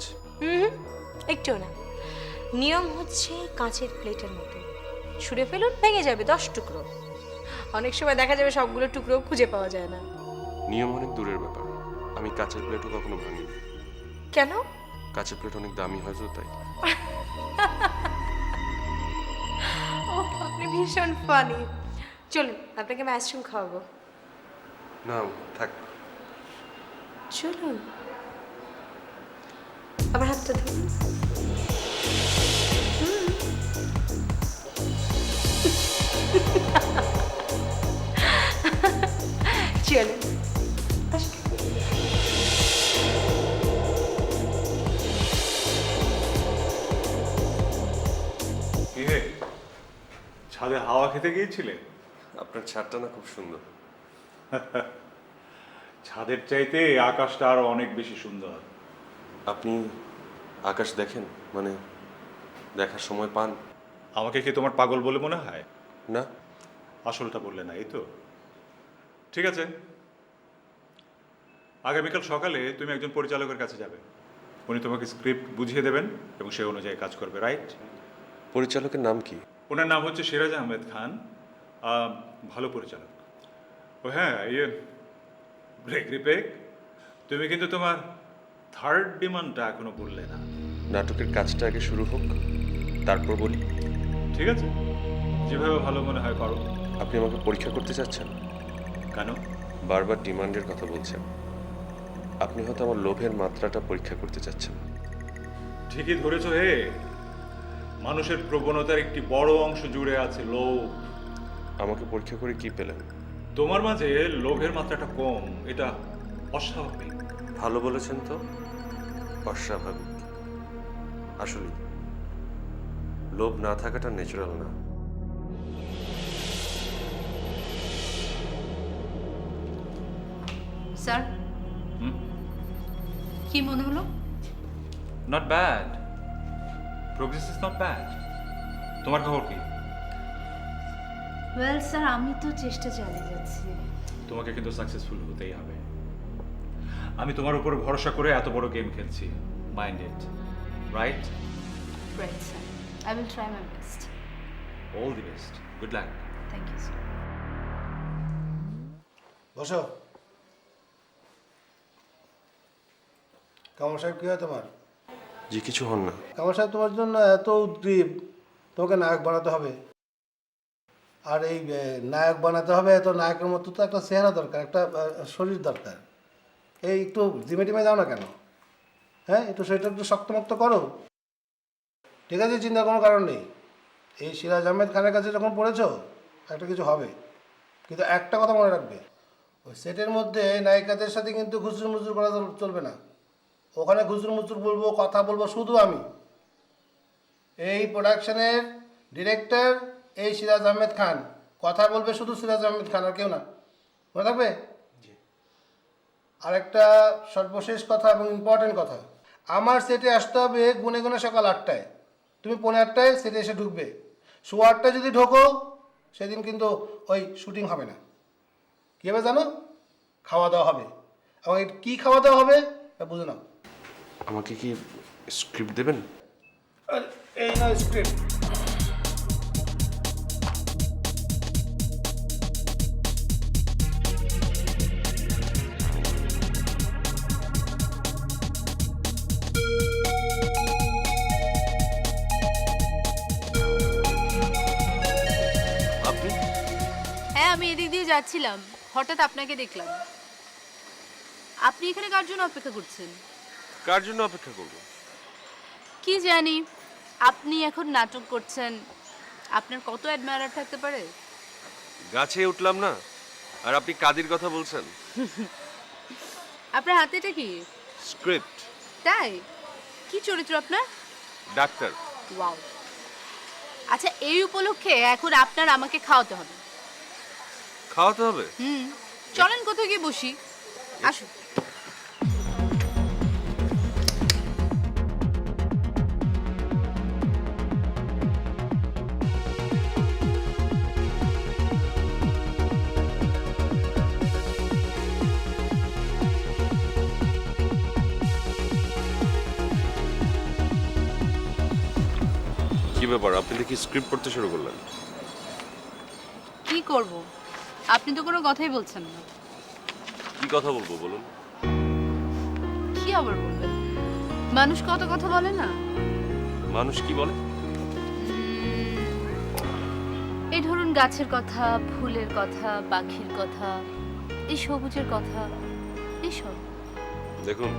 Speaker 4: একটু না। নিয়ম হচ্ছে কাঁচের প্লেটের মতো, ছুঁড়ে ফেলুন, ভেঙে যাবে 10 টুকরো। অনেক সময় দেখা যাবে সবগুলো টুকরো খুঁজে পাওয়া যায় না।
Speaker 6: নিয়ম অনেক দূরের ব্যাপার। আমি কাঁচের প্লেটও কখনো ভাঙিনি।
Speaker 4: কেন?
Speaker 6: কাঁচের প্লেট অনেক দামি হয় তো, তাই।
Speaker 4: ও, আপনি ভীষণ ফানি। চলুন, আপনাকে আমি আইসক্রিম খাওয়াবো।
Speaker 6: না থাক।
Speaker 4: চলুন, আমার হাতটা ধরুন। চলো
Speaker 5: কি হে ছাদে হাওয়া খেতে গিয়েছিলে?
Speaker 6: আপনার ছাদটা না খুব সুন্দর।
Speaker 5: ছাদের চাইতে আকাশটা আরো অনেক বেশি সুন্দর।
Speaker 6: আপনি আকাশ দেখেন, মানে দেখার সময় পান?
Speaker 5: আমাকে কি তোমার পাগল বলে মনে হয়?
Speaker 6: না।
Speaker 5: আসলটা বললে না, এই তো। ঠিক আছে, আগামীকাল সকালে তুমি একজন পরিচালকের কাছে যাবে। উনি তোমাকে স্ক্রিপ্ট বুঝিয়ে দেবেন এবং সেই অনুযায়ী কাজ করবে, রাইট?
Speaker 6: পরিচালকের নাম কি?
Speaker 5: ওনার নাম হচ্ছে সিরাজ আহমেদ খান। ভালো পরিচালক। ও হ্যাঁ, ব্রেক রিপেক, তুমি কিন্তু তোমার থার্ড ডিমান্ডটা এখনো বললে না।
Speaker 6: নাটকের কাজটা আগে শুরু হোক, তারপর বলি।
Speaker 5: ঠিক আছে, যেভাবে ভালো মনে হয় করো।
Speaker 6: আপনি আমাকে পরীক্ষা করতে চাচ্ছেন?
Speaker 5: কেন?
Speaker 6: বারবার ডিমান্ডের কথা বলছেন। আপনি হয়তো আমার লোভের মাত্রাটা পরীক্ষা করতে চাচ্ছেন।
Speaker 5: ঠিকই ধরেছ হে। মানুষের প্রবণতার একটি বড় অংশ জুড়ে আছে লোভ।
Speaker 6: আমাকে পরীক্ষা করে কি পেলেন?
Speaker 5: তোমার মাঝে লোভের মাত্রাটা কম, এটা অস্বাভাবিক।
Speaker 6: ভালো বলেছেন তো, অস্বাভাবিক। আসলে লোভ না থাকাটা ন্যাচারাল না।
Speaker 8: স্যার, কি মনে হলো?
Speaker 5: Not bad, progress is not bad. তোমার খবর কি?
Speaker 8: ওয়েল স্যার, আমি তো চেষ্টা চালিয়ে যাচ্ছি।
Speaker 5: তোমাকে কিন্তু সাকসেসফুল হতেই হবে। আমি তোমার উপর ভরসা করে এত বড় গেম খেলছি। Mind it, right?
Speaker 8: Right sir, I will try my best.
Speaker 5: All the best, good luck.
Speaker 8: Thank you sir.
Speaker 3: বসো। কামাল সাহেব কি হয় তোমার?
Speaker 6: যে কিছু হন না।
Speaker 3: কামাল সাহেব তোমার জন্য এত উদ্গ্রীব, তোমাকে নায়ক বানাতে হবে। আর এই নায়ক বানাতে হবে, তো নায়কের মতো তো একটা চেহারা দরকার, একটা শরীর দরকার। এই একটু জিমে টিমে যাও না কেন? হ্যাঁ, একটু শরীরটা একটু শক্তমক্ত করো। ঠিক আছে, চিন্তার কোনো কারণ নেই। এই সিরাজ আহমেদ খানের কাছে যখন পড়েছো, একটা কিছু হবে। কিন্তু একটা কথা মনে রাখবে, ওই সেটের মধ্যে নায়িকাদের সাথে কিন্তু খুচরো মুচুর করা চলবে না। ওখানে খুচরো মুচুর বলবো, কথা বলবো শুধু আমি। এই প্রোডাকশনের ডিরেক্টর এই সিরাজ আহমেদ খান, কথা বলবে শুধু সিরাজ আহমেদ খান, আর কেউ না। মনে থাকবে? আরেকটা সর্বশেষ কথা এবং ইম্পর্টেন্ট কথা, আমার সেটে আসতে হবে গুনে গুনে সকাল 8টায়। তুমি 8:15টায় সেটে এসে ঢুকবে। 8:15টায় যদি ঢোকো, সেদিন কিন্তু ওই শুটিং হবে না। কী হবে জানো? খাওয়া দাওয়া হবে। এবং কী খাওয়া দাওয়া হবে তা বুঝে নাও।
Speaker 6: আমাকে কি স্ক্রিপ্ট দেবেন?
Speaker 3: আর এই না স্ক্রিপ্ট।
Speaker 6: আপনি?
Speaker 8: হ্যাঁ, আমি এদিক দিয়ে যাচ্ছিলাম, হঠাৎ আপনাকে দেখলাম। আপনি এখানে কার জন্য অপেক্ষা করছেন?
Speaker 6: কার জন্য অপেক্ষা করব?
Speaker 8: কি জানি, আপনি এখন নাটক করছেন, আপনার কত অ্যাডমায়ারার থাকতে পারে।
Speaker 6: গাছে উঠলাম না, আর আপনি কাদির কথা বলছেন?
Speaker 8: আপনার হাতে এটা কি?
Speaker 6: স্ক্রিপ্ট।
Speaker 8: তাই? কি চরিত্র আপনার?
Speaker 6: ডাক্তার।
Speaker 8: ওয়াও। আচ্ছা, এই উপলক্ষে এখন আপনার আমাকে খাওয়াতে হবে।
Speaker 6: খাওয়াতে হবে?
Speaker 8: চলেন কোথাও গিয়ে বসি, আসুন।
Speaker 6: কি ব্যাপার, আপনি দেখি স্ক্রিপ্ট পড়তে শুরু করলেন?
Speaker 8: কি করব, আপনি তো কোনো কথাই বলছেন না।
Speaker 6: কি কথা বলবো বলুন?
Speaker 8: কি আবার বলবেন? মানুষ কত কথা বলে না।
Speaker 6: মানুষ কি বলে?
Speaker 8: এই ধরুন, গাছের কথা, ফুলের কথা, পাখির কথা, এই সবুজের কথা, এইসব।
Speaker 6: দেখুন,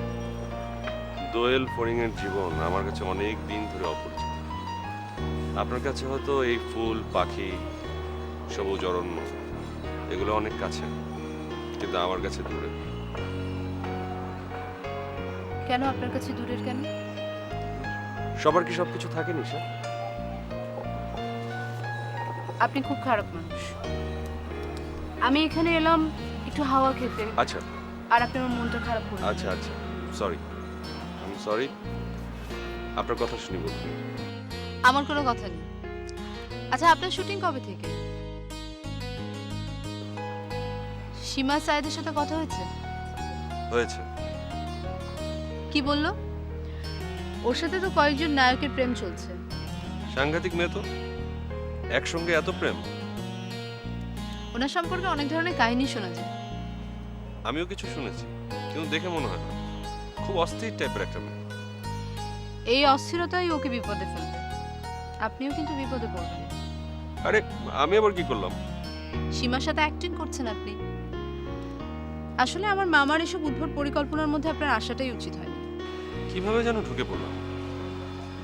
Speaker 6: দোয়েল ফড়িংয়ের জীবন আমার কাছে অনেক দিন ধরে অপরিচিত। আপনার কাছে হয়তো এই ফুল, পাখি, সবুজ অরণ্য এগুলো অনেক কাছে, কিন্তু আমার কাছে দূরে।
Speaker 8: কেন আপনার কাছে দূরের কেন?
Speaker 6: সবার কি সবকিছু থাকে নিশা?
Speaker 8: আপনি খুব খারাপ মানুষ। আমি এখানে এলাম একটু হাওয়া খেতে,
Speaker 6: আচ্ছা
Speaker 8: আর আপনি আমার মনটা খারাপ করে
Speaker 6: আচ্ছা আচ্ছা, সরি, আমি সরি। আপনার কথা শুনি বলুন।
Speaker 8: আমার কোনো কথা নেই। আচ্ছা, আপনার শুটিং কবে থেকে? সীমা সায়েদের সাথে কথা হয়েছে?
Speaker 6: হয়েছে।
Speaker 8: কি বললো? ওর সাথে তো কয়েকজন নায়কের প্রেম চলছে।
Speaker 6: সাংঘাতিক মেয়ে তো, একসঙ্গে এত প্রেম।
Speaker 8: ওনার সম্পর্কে অনেক ধরনের কাহিনী শোনা যায়।
Speaker 6: আমিও কিছু শুনেছি, কিন্তু দেখে মনে হয় না। খুব অস্থির টাইপের একটা মেয়ে।
Speaker 8: এই অস্থিরতাই ওকে বিপদে ফেলবে। আপনিও কিন্তু বিপদে পড়বেন।
Speaker 6: আরে আমি আবার কি করলাম?
Speaker 8: সীমার সাথে অ্যাক্টিং করছেন আপনি। আসলে আমার মামার এসব উদ্ভট পরিকল্পনার মধ্যে আপনার আসাটাই উচিত হয়নি।
Speaker 6: কিভাবে যেন ঢুকে পড়লাম।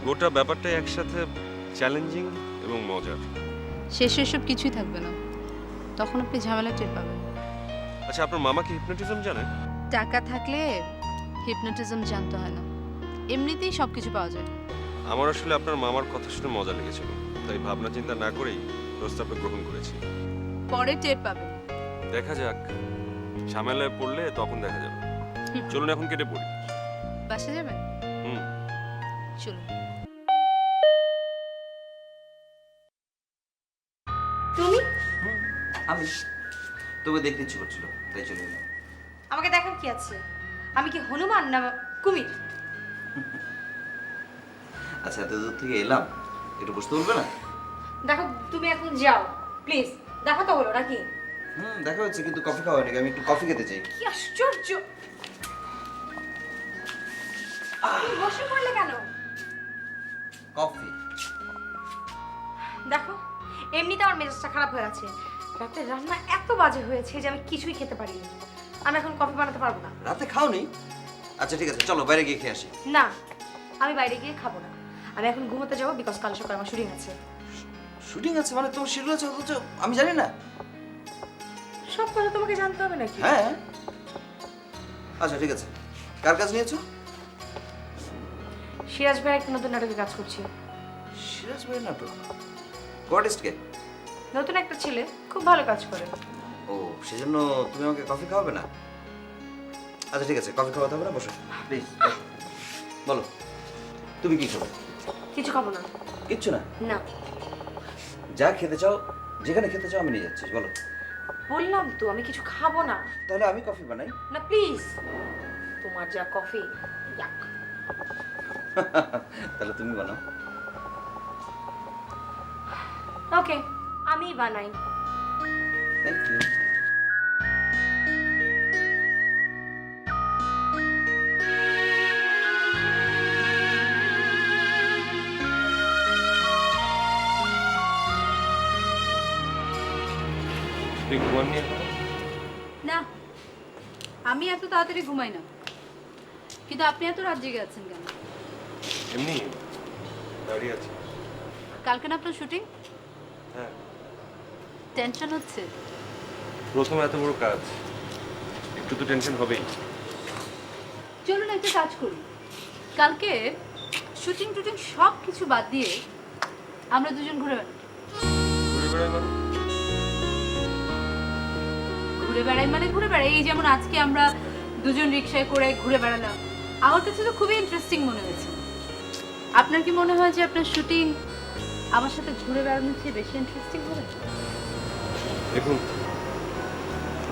Speaker 6: গোটা ব্যাপারটাই একসাথে চ্যালেঞ্জিং এবং মজার।
Speaker 8: শেষে এসব কিছুই থাকবে না, তখন আপনি ঝামেলা টের পাবেন।
Speaker 6: আচ্ছা, আপনার মামা কি হিপনোটিজম জানে?
Speaker 8: টাকা থাকলে হিপনোটিজম জানতে হয় না, এমনিতেই সবকিছু পাওয়া যায়।
Speaker 6: আমার আসলে আপনার মামার কথা শুনে মজা লেগেছিল, তাই ভাবনা চিন্তা না করেই প্রস্তাবটা গ্রহণ করেছি।
Speaker 8: পরে টের পাবেন।
Speaker 6: দেখা যাক, ঝামেলায় পড়লে তখন দেখা যাবে। চলুন এখন কেটে পড়ি।
Speaker 8: বাসে যাবেন?
Speaker 6: হুম।
Speaker 8: চলুন।
Speaker 4: তুমি
Speaker 2: আমি তোকে দেখতে ইচ্ছে করছিল, তাই চলে এলাম।
Speaker 4: আমাকে দেখার কি আছে? আমি কি হনুমান না কুমির?
Speaker 2: আচ্ছা, এত দূর থেকে এলাম, একটু বসতে বলবে না?
Speaker 4: দেখো, তুমি এখন যাও প্লিজ। দেখা তো হলো নাকি?
Speaker 2: দেখা হচ্ছে, কিন্তু কফি খাওয়া নাকি? আমি একটু কফি খেতে চাই।
Speaker 4: কি আশ্চর্য! তুমি বসে পড়লে কেন?
Speaker 2: কফি।
Speaker 4: দেখো, এমনিতে আমার মেজাজটা খারাপ হয়ে আছে। রাতে রান্না এত বাজে হয়েছে যে আমি কিছুই খেতে পারিনি। আমি এখন কফি বানাতে পারবো না।
Speaker 2: রাতে খাওনি? আচ্ছা ঠিক আছে, চলো বাইরে গিয়ে খেয়ে আসি।
Speaker 4: না, আমি বাইরে গিয়ে খাবো না। আমি এখন ঘুমোতে যাবো, বিকজ কাল সকালে আমার শুটিং আছে।
Speaker 2: শুটিং আছে মানে? তোমার শিডিউল আছে অথচ আমি জানি না?
Speaker 4: সব কথা তোমাকে জানতে হবে নাকি?
Speaker 2: হ্যাঁ। আচ্ছা ঠিক আছে, কার কাজ নিয়েছো?
Speaker 4: সিরাজ ভাই একটা নতুন নাটকে কাজ করছি।
Speaker 2: সিরাজ ভাই নাটক? গডেস্ট কে?
Speaker 4: নতুন একটা ছেলে, খুব ভালো কাজ করে।
Speaker 2: ও, সেজন্য তুমি আমাকে কফি খাওয়াবে না? আচ্ছা ঠিক আছে, কফি খাওয়াতে হবে না, বসো প্লিজ। বলো, তুমি কি খাবে?
Speaker 4: কিছু খাবো না।
Speaker 2: কিচ্ছু না?
Speaker 4: না।
Speaker 2: যা খেতে চাও, যেখানে খেতে চাও আমি নিয়ে যাচ্ছি, বলো।
Speaker 4: বললাম তো আমি কিছু খাবো না।
Speaker 2: তাহলে আমি কফি বানাই।
Speaker 4: না প্লিজ, তোমার যা কফি।
Speaker 2: তাহলে তুমি বানাও।
Speaker 4: ওকে, আমি বানাই।
Speaker 2: Thank you.
Speaker 6: তুই ঘুমাননি এখন?
Speaker 8: না, আমি এত তাড়াতাড়ি ঘুমাই না। কিন্তু আপনি এত রাত জেগে আছেন কেন?
Speaker 6: এমনি দাঁড়িয়ে আছি।
Speaker 8: কালকে না আপনার শুটিং?
Speaker 6: হ্যাঁ।
Speaker 8: টেনশন হচ্ছে?
Speaker 6: প্রথম এত বড় কাজ, একটু তো টেনশন হবেই।
Speaker 8: চলুন একটা কাজ করি, কালকে শুটিং টুটিং সব কিছু বাদ দিয়ে আমরা দুজন ঘুরে বেড়াই।
Speaker 6: ঘুরে বেড়াই মানে?
Speaker 8: ঘুরে বেড়াই মানে ঘুরে বেড়াই, এই যেমন আজকে আমরা দুজন রিক্সায় করে ঘুরে বেড়ালাম। আমার কাছে তো খুবই ইন্টারেস্টিং মনে হয়েছে। আপনার কি মনে হয় যে আপনার শুটিং আমার সাথে ঘুরে বেড়ানোর চেয়ে বেশি ইন্টারেস্টিং হবে?
Speaker 6: দেখুন,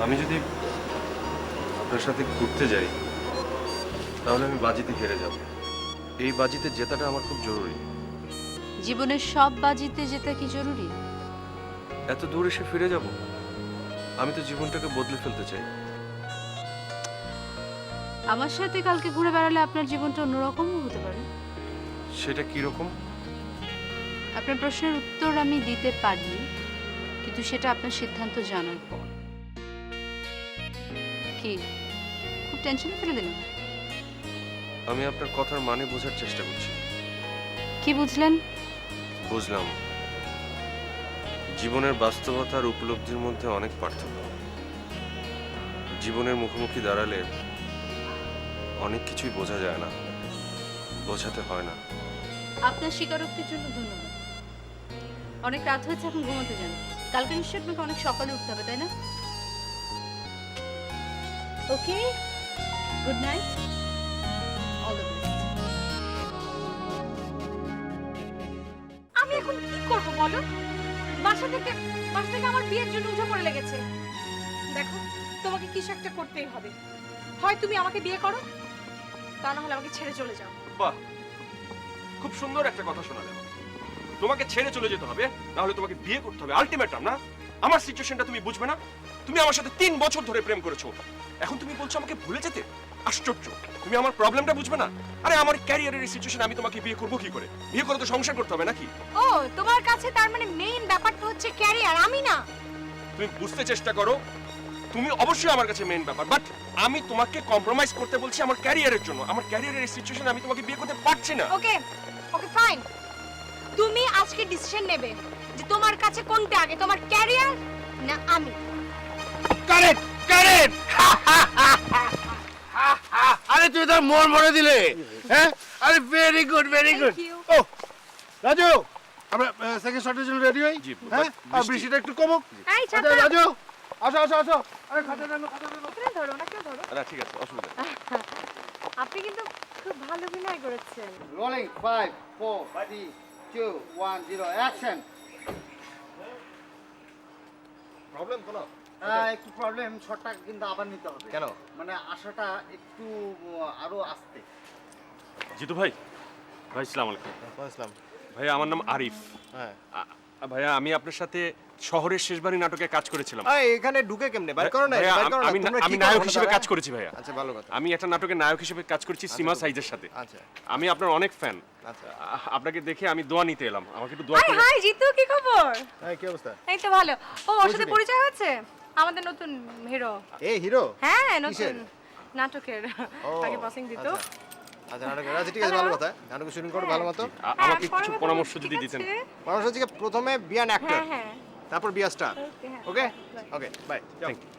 Speaker 6: আমি যদি আপনার সাথে ঘুরতে যাই তাহলে আমি বাজিতে হেরে যাব। এই বাজিতে জেতাটা আমার খুব জরুরি।
Speaker 8: জীবনের সব বাজিতে জেতা কি জরুরি?
Speaker 6: এত দূর এসে ফিরে যাব? আমি তো জীবনটাকে বদলে ফেলতে চাই।
Speaker 8: আমার সাথে কালকে ঘুরে বেড়ালে আপনার জীবনটা অন্যরকমও হতে পারে।
Speaker 6: সেটা কিরকম?
Speaker 8: আপনার প্রশ্নের উত্তর আমি দিতে পারি, কিন্তু সেটা আপনার সিদ্ধান্ত জানার পর। কি খুব টেনশনে ফেলে দিলেন?
Speaker 6: আমি আপনার কথার মানে বোঝার চেষ্টা করছি।
Speaker 8: কি বুঝলেন?
Speaker 6: বুঝলাম, জীবনের বাস্তবতা আর উপলব্ধির মধ্যে অনেক পার্থক্য। জীবনের মুখোমুখি দাঁড়ালে অনেক কিছুই বোঝা যায় না, বোঝাতে হয় না।
Speaker 8: আপনার স্বীকারোক্তির জন্য ধন্যবাদ। অনেক রাত হয়েছে, এখন ঘুমোতে যান। কালকে নিশ্চয়ই আপনাকে অনেক সকালে উঠতে হবে, তাই না? Okay, good night, all the best.
Speaker 4: আমি এখন কি করব বলো? বাসা থেকে আমার বিয়ের জন্য উঠে পড়ে লেগেছে। দেখো, তোমাকে কিছু একটা করতেই হবে। হয় তুমি আমাকে বিয়ে করো, তা না হলে আমাকে ছেড়ে চলে যাও।
Speaker 6: বাহ, খুব সুন্দর একটা কথা শোনালে। তোমাকে ছেড়ে চলে যেতে হবে, না হলে তোমাকে বিয়ে করতে হবে, আলটিমেটাম না? আমার সিচুয়েশনটা তুমি বুঝবে না? তুমি আমার সাথে 3 বছর ধরে প্রেম করেছো, এখন তুমি বলছো আমাকে ভুলে যেতে? আশ্চর্য, তুমি আমার প্রবলেমটা বুঝবে না? আরে আমার ক্যারিয়ারের এই সিচুয়েশন, আমি তোমাকে বিয়ে করবো কি করে? বিয়ে করে তো সংসার করতে হবে নাকি?
Speaker 4: ও, তোমার কাছে তার মানে মেইন ব্যাপারটা হচ্ছে ক্যারিয়ার, আমি না?
Speaker 6: তুমি বুঝতে চেষ্টা করো, তুমি অবশ্যই আমার কাছে মেইন ব্যাপার, বাট আমি তোমাকে কম্প্রোমাইজ করতে বলছি আমার ক্যারিয়ারের জন্য। আমার ক্যারিয়ারের এই সিচুয়েশনে আমি তোমাকে বিয়ে করতে পারছি না।
Speaker 4: ওকে ওকে ফাইন, তুমি আজকে ডিসিশন নেবে যে তোমার কাছে কোনটা আগে, তোমার ক্যারিয়ার না আমি।
Speaker 3: Correct correct. আরে তুমি তার মন ভরে দিলে। হ্যাঁ, আরে very good very good.
Speaker 4: Thank you.
Speaker 3: ও রাজু, আমরা সেকেন্ড শটের জন্য রেডি হই।
Speaker 6: জি,
Speaker 3: হ্যাঁ, আর বৃষ্টিটা একটু কমুক।
Speaker 4: এই
Speaker 3: আচ্ছা
Speaker 4: ছাতা
Speaker 3: রাজু, আসো আসো আসো। আরে খাতা টানো খাতা টানো।
Speaker 4: কেন ধরো না, কেন ধরো?
Speaker 6: আরে ঠিক আছে, অসুবিধা নেই।
Speaker 4: আপনি কিন্তু খুব ভালো অভিনয় করেছেন।
Speaker 10: Rolling 5 4 3 2 1 0 action.
Speaker 3: প্রবলেম কোনো?
Speaker 10: একটু প্রবলেম, শটটা কিন্তু আবার নিতে হবে।
Speaker 3: কেন?
Speaker 10: মানে আশাটা একটু আরো আস্তে।
Speaker 6: জিতু ভাই, ভাই আসসালামু আলাইকুম।
Speaker 3: ইসলাম।
Speaker 6: ভাইয়া আমার নাম আরিফ।
Speaker 3: হ্যাঁ।
Speaker 6: ভাইয়া আমি আপনার সাথে শহরের শেষবাড়ি নাটকে কাজ করেছিলাম।
Speaker 3: এখানে ঢুকে কেমনে? বাইর করো না,
Speaker 6: ভাইয়া,
Speaker 3: বাইর করো না।
Speaker 6: আমি
Speaker 3: তোমরা কি
Speaker 6: আমি
Speaker 3: করো
Speaker 6: নায়ক
Speaker 3: না
Speaker 6: হিসেবে
Speaker 3: তারা?
Speaker 6: কাজ করেছি ভাইয়া।
Speaker 3: আচ্ছা, ভালো কথা।
Speaker 6: আমি একটা নাটকের নায়ক হিসেবে কাজ করেছি সীমা সাইজের সাথে।
Speaker 3: আচ্ছা
Speaker 6: আমি আপনার অনেক ফ্যান।
Speaker 3: আচ্ছা।
Speaker 6: আপনাকে দেখে আমি দোয়া নিতে এলাম, আমাকে একটু দোয়া
Speaker 4: হাই
Speaker 6: করে।
Speaker 4: হাই জিতু, কি খবর?
Speaker 3: কি অবস্থা?
Speaker 4: এই তো ভালো। ও, ওর সাথে পরিচয় হয়েছে? আমাদের নতুন হিরো।
Speaker 3: এই হিরো?
Speaker 4: হ্যাঁ, নতুন
Speaker 3: কিসের?
Speaker 4: নাটকের।
Speaker 3: ও,
Speaker 4: আগে বসিং দিত।
Speaker 3: আচ্ছা নাটক আচ্ছা ঠিক আছে, ভালো কথা। নাটক শুটিং করো ভালো মতো।
Speaker 6: আমাকে কিছু পরামর্শ যদি দিতেন।
Speaker 3: পরামর্শ হচ্ছে কি, প্রথমে বি অ্যান অ্যাক্টর,
Speaker 4: হ্যাঁ হ্যাঁ।
Speaker 3: তারপর বি আ স্টার।
Speaker 4: ওকে, হ্যাঁ।
Speaker 3: Okay okay bye.
Speaker 6: Thank you.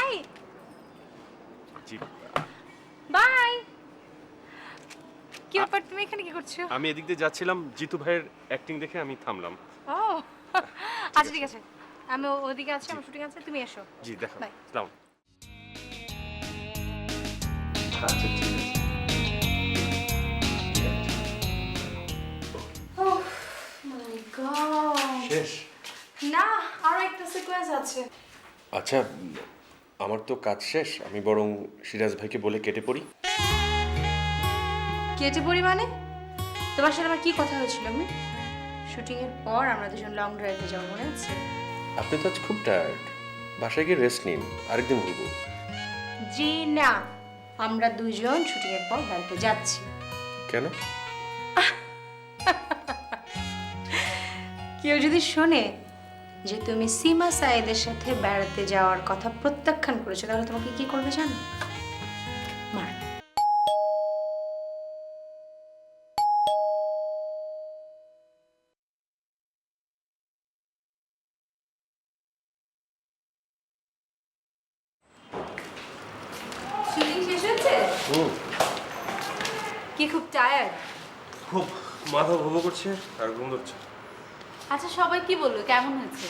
Speaker 4: এই,
Speaker 6: জি,
Speaker 4: বাই। কি ব্যাপার, তুমি এখানে কি করছো?
Speaker 6: আমি এদিক দিয়ে যাচ্ছিলাম, জিতু ভাইয়ের অ্যাক্টিং দেখে আমি থামলাম।
Speaker 4: ও, আচ্ছা ঠিক আছে। আমি ওদিকে আছি, আমার শুটিং আছে, তুমি এসো।
Speaker 6: জি, দেখা।
Speaker 4: Bye.
Speaker 6: আসসালামু আলাইকুম।
Speaker 2: আচ্ছা ঠিক আছে।
Speaker 4: মাই গড।
Speaker 6: শেষ?
Speaker 4: না, আরো একটা সিকোয়েন্স আছে।
Speaker 6: আচ্ছা, আমার তো কাজ শেষ, আমি বরং সিরাজ ভাইকে বলে কেটে পড়ি।
Speaker 4: কেটে পড়ি মানে? তোমার সাথে আমার কি কথা হয়েছিল? আমি শুটিং এর পর আমরা দুজন লং ড্রাইভে যাবো, মনে আছে?
Speaker 6: আপনি তো আজ খুব টায়ার্ড, বাসায় গিয়ে রেস্ট নিন, আরেকদিন ঘুরবো।
Speaker 4: জি না, আমরা দুজন শুটিং এর পর বাড়িতে যাচ্ছি।
Speaker 6: কেন?
Speaker 4: কেউ যদি শোনে যে তুমি সীমা সাইদের সাথে বেড়াতে যাওয়ার কথা প্রত্যাখ্যান করেছো, তাহলে তোমাকে কি করবে জানো? মার।
Speaker 8: শুটিং শেষ হয়েছে? কি খুব টায়ার্ড?
Speaker 6: খুব মাথা ভোগ করছে আর ঘুম ধরছে।
Speaker 8: আচ্ছা, সবাই কি বললো, কেমন হয়েছে?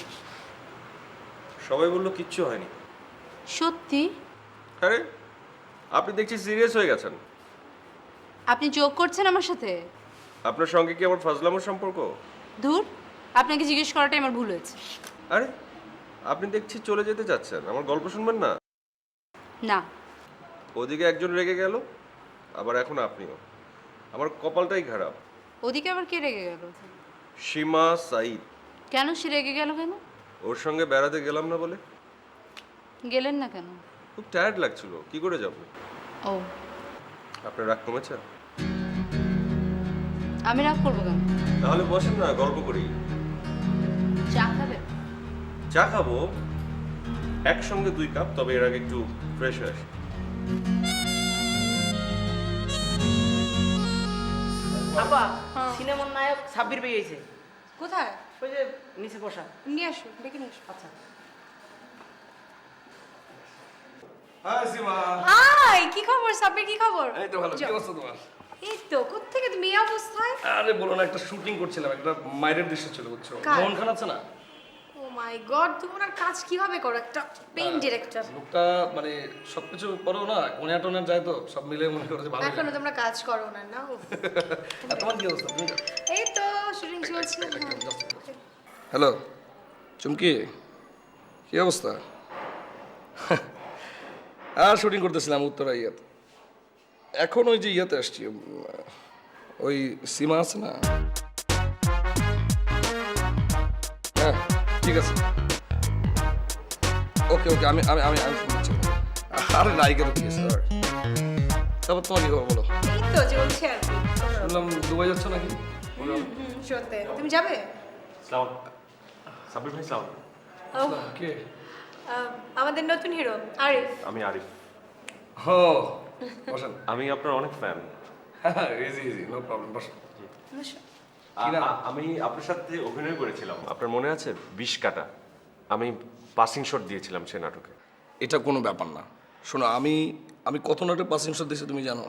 Speaker 6: সবাই বললো কিচ্ছু হয়নি।
Speaker 8: সত্যি?
Speaker 6: আরে আপনি দেখছি সিরিয়াস হয়ে গেছেন।
Speaker 8: আপনি জোক করছেন আমার সাথে?
Speaker 6: আপনার সঙ্গে কি আমার ফাজলামোর সম্পর্ক?
Speaker 8: ধুর, আপনাকে জিজ্ঞেস করাটাই আমার ভুল হয়েছে।
Speaker 6: আরে আপনি দেখছি চলে যেতে চাচ্ছেন, আমার গল্প শুনবেন না?
Speaker 8: না।
Speaker 6: ওদিকে একজন রেগে গেল, আবার এখন আপনিও। আমার কপালটাই খারাপ।
Speaker 8: ওদিকে আবার কে রেগে গেল?
Speaker 6: সীমা সাইদ।
Speaker 8: কেন সে রেগে গেল কেন?
Speaker 6: ওর সঙ্গে বেড়াতে গেলাম না বলে।
Speaker 8: গেলেন না কেন?
Speaker 6: খুব টায়ার্ড লাগছিল, কি করে যাব?
Speaker 8: ও,
Speaker 6: আপনার রাগ কমেছে?
Speaker 8: আমি রাগ করবো কেন?
Speaker 6: তাহলে বসেন না, গল্প করি।
Speaker 8: চা খাবেন?
Speaker 6: চা খাবো, একসঙ্গে 2 কাপ, তবে এর আগে একটু ফ্রেশ হয়ে আসি।
Speaker 9: আপা, সিনেমার নায়ক সাব্বির বেরিয়েছে।
Speaker 4: কোথায়?
Speaker 9: ওই যে নিচে বসা।
Speaker 4: নিয়ে আসো, ডেকে নিয়ে আসো।
Speaker 9: আচ্ছা।
Speaker 6: হাই সীমা।
Speaker 4: হাই, কি খবর সাব্বির, কি খবর?
Speaker 6: এই তো ভালো, কি অবস্থা তোমার?
Speaker 4: এই তো, কোত্থেকে তুমি এই অবস্থায়?
Speaker 6: আরে বলো না, একটা শুটিং করছিলাম, একটা মায়ের দৃশ্য ছিল, বুঝছো?
Speaker 4: কার?
Speaker 6: মোহন খান আছে না,
Speaker 4: ও মাই গড, তুমি ওনার কাজ কিভাবে করো? একটা পেইন্ট ডিরেক্টর।
Speaker 6: লোকটা মানে সবকিছু পরেও না কোনে টোনে যায়, তো সব মিলে মনে করে যে ভালো।
Speaker 4: এখনো তোমরা কাজ করো না, না? উফ।
Speaker 6: আর তোমার কি অবস্থা? তুমি
Speaker 4: এই তো শুটিং চলছে।
Speaker 6: হ্যালো চুমকি, কি অবস্থা? আর শুটিং করতেছিলাম উত্তরা ইয়াতে। এখন ওই যে ইয়াতে আসছি, ওই সীমা আছে না? হ্যাঁ ঠিক আছে, ওকে ওকে, আমি আমি আমি আমি ফোন করছি। আরে নায়িকা তো ঠিক আছে। তারপর তোমার কি খবর বলো?
Speaker 4: এই তো চলছে আর কি।
Speaker 6: শুনলাম দুবাই যাচ্ছ নাকি?
Speaker 4: সত্যি তুমি যাবে?
Speaker 11: সাব্বির ভাই সালাম।
Speaker 4: ও,
Speaker 6: কে?
Speaker 4: আমাদের নতুন হিরো আরিফ।
Speaker 11: আমি আরিফ।
Speaker 6: ও বসেন।
Speaker 11: আমি আপনার অনেক fan.
Speaker 6: Easy easy, no problem, বসেন।
Speaker 11: আমি আপনার সাথে অভিনয় করেছিলাম, আপনার মনে আছে? 20 কাটা। আমি পাসিং শট দিয়েছিলাম সে নাটকে।
Speaker 6: এটা কোনো ব্যাপার না। শোনো, আমি আমি কত নাটক পাসিং শট দিয়েছি তুমি জানো?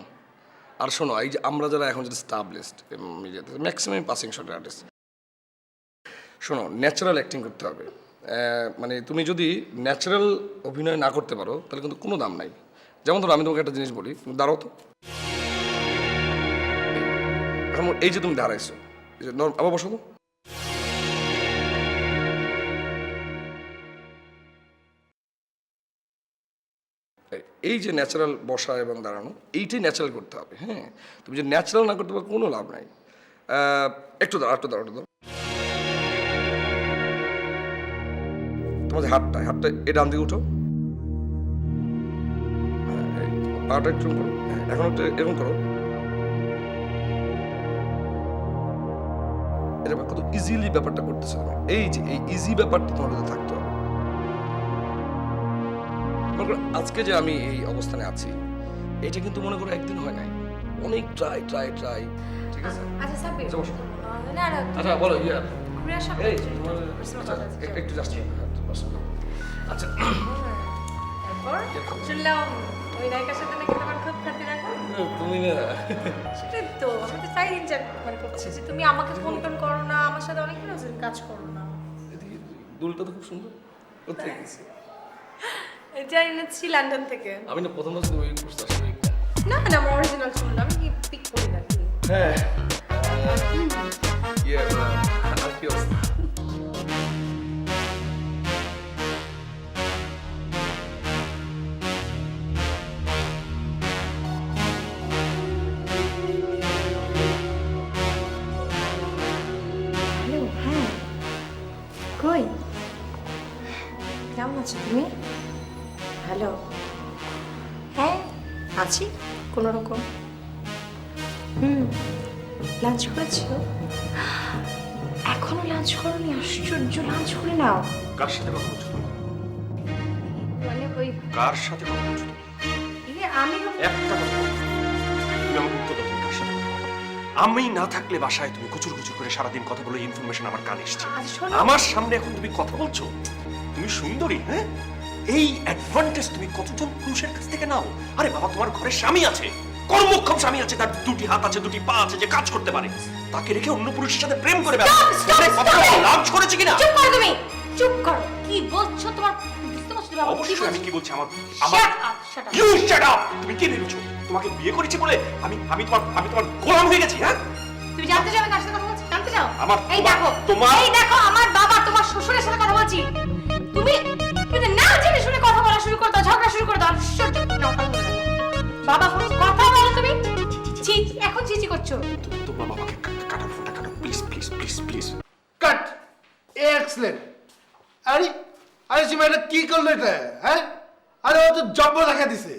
Speaker 6: আর শোনো, এই যে আমরা যারা এখন যেটা স্টাবলিশড মিডিয়াতে ম্যাক্সিমাম পাসিং শটের আর্টিস্ট, শোনো ন্যাচারাল অ্যাক্টিং করতে হবে। মানে তুমি যদি ন্যাচারাল অভিনয় না করতে পারো তাহলে কিন্তু কোনো দাম নাই। যেমন ধরো আমি তোমাকে একটা জিনিস বলি, তুমি দাঁড়াও তো। এখন এই যে তুমি দাঁড়াইছো, এই যে আবার বসো তো। এই যে ন্যাচারাল বসা এবং দাঁড়ানো, এইটাই ন্যাচারাল করতে হবে। হ্যাঁ, তুমি যে ন্যাচারাল না করতে পারো কোনো লাভ নাই। একটু দাঁড়াও, একটু দাঁড়াও, একটু দাঁড়াও। তোমাদের হাতটা এই ডান দিকে উঠো। পাটা একটু করো, এখন একটু এরকম করো। এটা কত ইজিলি ব্যাপারটা করতেছো তুমি। এই যে এই ইজি ব্যাপারটা তোমার মধ্যে থাকতে হবে। মনে করো আজকে যে আমি এই অবস্থানে আছি, এটা কিন্তু মনে করো একদিন হয় নাই, অনেক ট্রাই। ঠিক আছে?
Speaker 4: আচ্ছা সাব্বির,
Speaker 6: আচ্ছা, বসো।
Speaker 4: না না,
Speaker 6: আচ্ছা বলো, ইয়া
Speaker 4: ঘুরে আসা।
Speaker 6: এই তোমার আচ্ছা, একটু জাস্ট আচ্ছা।
Speaker 4: তারপর শুনলাম ওই নায়িকার সাথে নাকি তোমার খুব খাতির রাখো।
Speaker 6: তুমি না,
Speaker 4: সেটাই তো, আমি তো চাই দিন চার মানে করছি যে তুমি আমাকে ফোন টোন করো না, আমার সাথে অনেক কাজ করো না।
Speaker 6: এদিকে দুলটা তো খুব সুন্দর। কোথায় গেছে?
Speaker 4: এটা এনেছি লন্ডন থেকে।
Speaker 6: আমি না প্রথম বছর ওই কোর্সটা আসলে
Speaker 4: না না, আমার অরিজিনাল শুনলাম, আমি কি পিক করি নাকি?
Speaker 6: হ্যাঁ আর কি অবস্থা?
Speaker 4: হ্যালো, হ্যাঁ কই, কেমন আছো তুমি? হ্যালো, হ্যাঁ আছি কোনো রকম। লাঞ্চ করেছো? এখনো লাঞ্চ করোনি? আশ্চর্য, লাঞ্চ করে নাও।
Speaker 11: কার সাথে কথা বলছো তুমি?
Speaker 4: মানে ওই
Speaker 11: কার সাথে কথা বলছো তুমি?
Speaker 4: আমি
Speaker 11: একটা কথা বলো। তুমি আমাকে উত্তর দাও, তুমি কার সাথে কথা বলো? আমি না থাকলে বাসায় তুমি কুচুর কুচুর করে সারাদিন কথা বলে ইনফরমেশন আমার কানে এসছে। আমার সামনে এখন তুমি কথা বলছো? তুমি সুন্দরী, হ্যাঁ? এই অ্যাডভান্টেজ তুমি কতজন পুরুষের কাছ থেকে নাও? আরে বাবা, তোমার ঘরে স্বামী আছে, কর্মক্ষম স্বামী আছে, তার দুটি হাত আছে, দুটি পা আছে, যে কাজ করতে পারে, তাকে রেখে অন্য পুরুষের সাথে প্রেম করে লাঞ্চ করেছে কিনা?
Speaker 4: চুপ করো তুমি, চুপ করো। কি বলছো তোমার বুঝতে পারছো বাবা?
Speaker 11: অবশ্যই আমি কি বলছি, আমার
Speaker 4: Shut up, shut up.
Speaker 11: You shut up. তুমি কি ভেবেছো তোমাকে বিয়ে করেছি বলে আমি তোমার গোলাম হয়ে গেছি? হ্যাঁ,
Speaker 4: তুমি জানতে চাও আমি কার সাথে কথা বলছি? জানতে চাও? এই
Speaker 11: তোমার-
Speaker 4: দেখো,
Speaker 11: তোমার-
Speaker 4: এই দেখো, আমার বাবা তোমার শ্বশুরের সাথে কথা বলছি। তুমি তুমি না জেনে শুনে কথা বলা শুরু করে দাও, ঝগড়া শুরু করে দাও। আশ্চর্য, নাও কথা বলে দেখো। বাবা ফোন কথা বলো তুমি। এখন চিচি করছো।
Speaker 11: তোমার বাবাকে কাটাও, ফোনটা কাটাও, please please please please.
Speaker 3: Cut. Excellent. আরে আরে সীমা, এটা কি করলো এটা? হ্যাঁ, আরে ও তো জব্ব দেখা দিছে।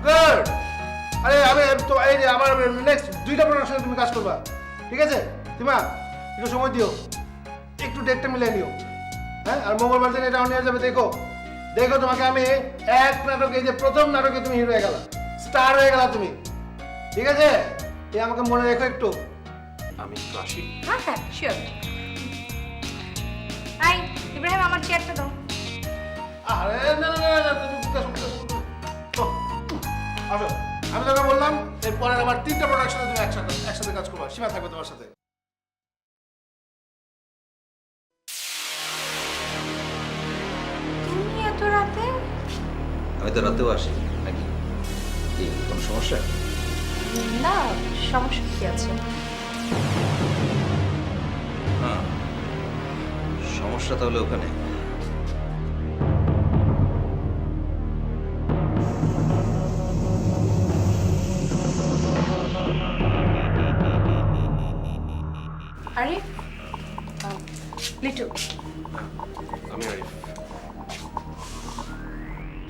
Speaker 3: গুড। আরে আমি তো এই যে আমার নেক্সট 2টা প্রোডাকশনে তুমি কাজ করবা, ঠিক আছে? সীমা একটু সময় দিও, একটু ডেটটা মিলিয়ে নিও। হ্যাঁ, আর মঙ্গলবার দিন এটা নিয়ে যাবে। দেখো দেখো, তোমাকে আমি এক নাটকে, এই যে প্রথম নাটকে তুমি হিরো হয়ে গেলা, স্টার হয়ে গেলা তুমি, ঠিক আছে? এই আমাকে মনে রেখো একটু।
Speaker 11: আমি একটু আসি।
Speaker 4: হ্যাঁ হ্যাঁ, শিওর। ইব্রাহিম, আমার চেয়ারটা দাও।
Speaker 3: আরে না না না, তুমি আসো, আমি তোকে বললাম এরপরে আবার 3টা প্রোডাকশনে তুমি একসাথে কাজ করবা। সীমা থাকবে তোমার সাথে।
Speaker 4: তুমি এত রাতে?
Speaker 2: আমি তো রাতেও আসি নাকি? কি কোনো সমস্যা?
Speaker 4: না, সমস্যা কি আছে?
Speaker 2: হ্যাঁ, সমস্যা তাহলে ওখানে।
Speaker 4: আরে লিটু,
Speaker 6: আমি আরিফ।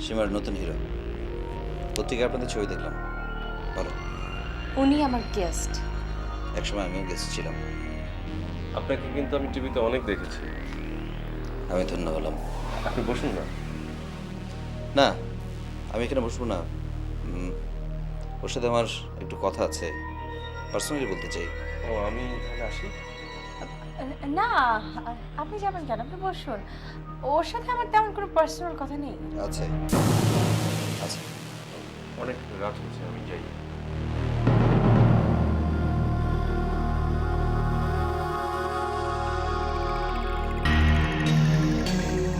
Speaker 2: সীমার নতুন হিরো। পত্রিকায় আপনাদের ছবি দেখলাম, ভালো।
Speaker 4: উনি আমার গেস্ট।
Speaker 2: একসময় আমিও গেস্ট ছিলাম।
Speaker 6: আপনাকে কিন্তু আমি টিভিতে অনেক দেখেছি।
Speaker 2: আমি ধন্য হলাম।
Speaker 6: আপনি বসুন না।
Speaker 2: না, আমি এখানে বসবো না। ওর সাথে আমার একটু কথা আছে, পার্সোনালি বলতে চাই।
Speaker 6: ও, আমি তাহলে আসি।
Speaker 4: না, আপনি যাবেন কেন? আপনি বসুন। ওর সাথে আমার তেমন কোনো পার্সোনাল কথা নেই।
Speaker 2: আছে আছে।
Speaker 6: অনেক রাত হয়েছে, আমি যাই।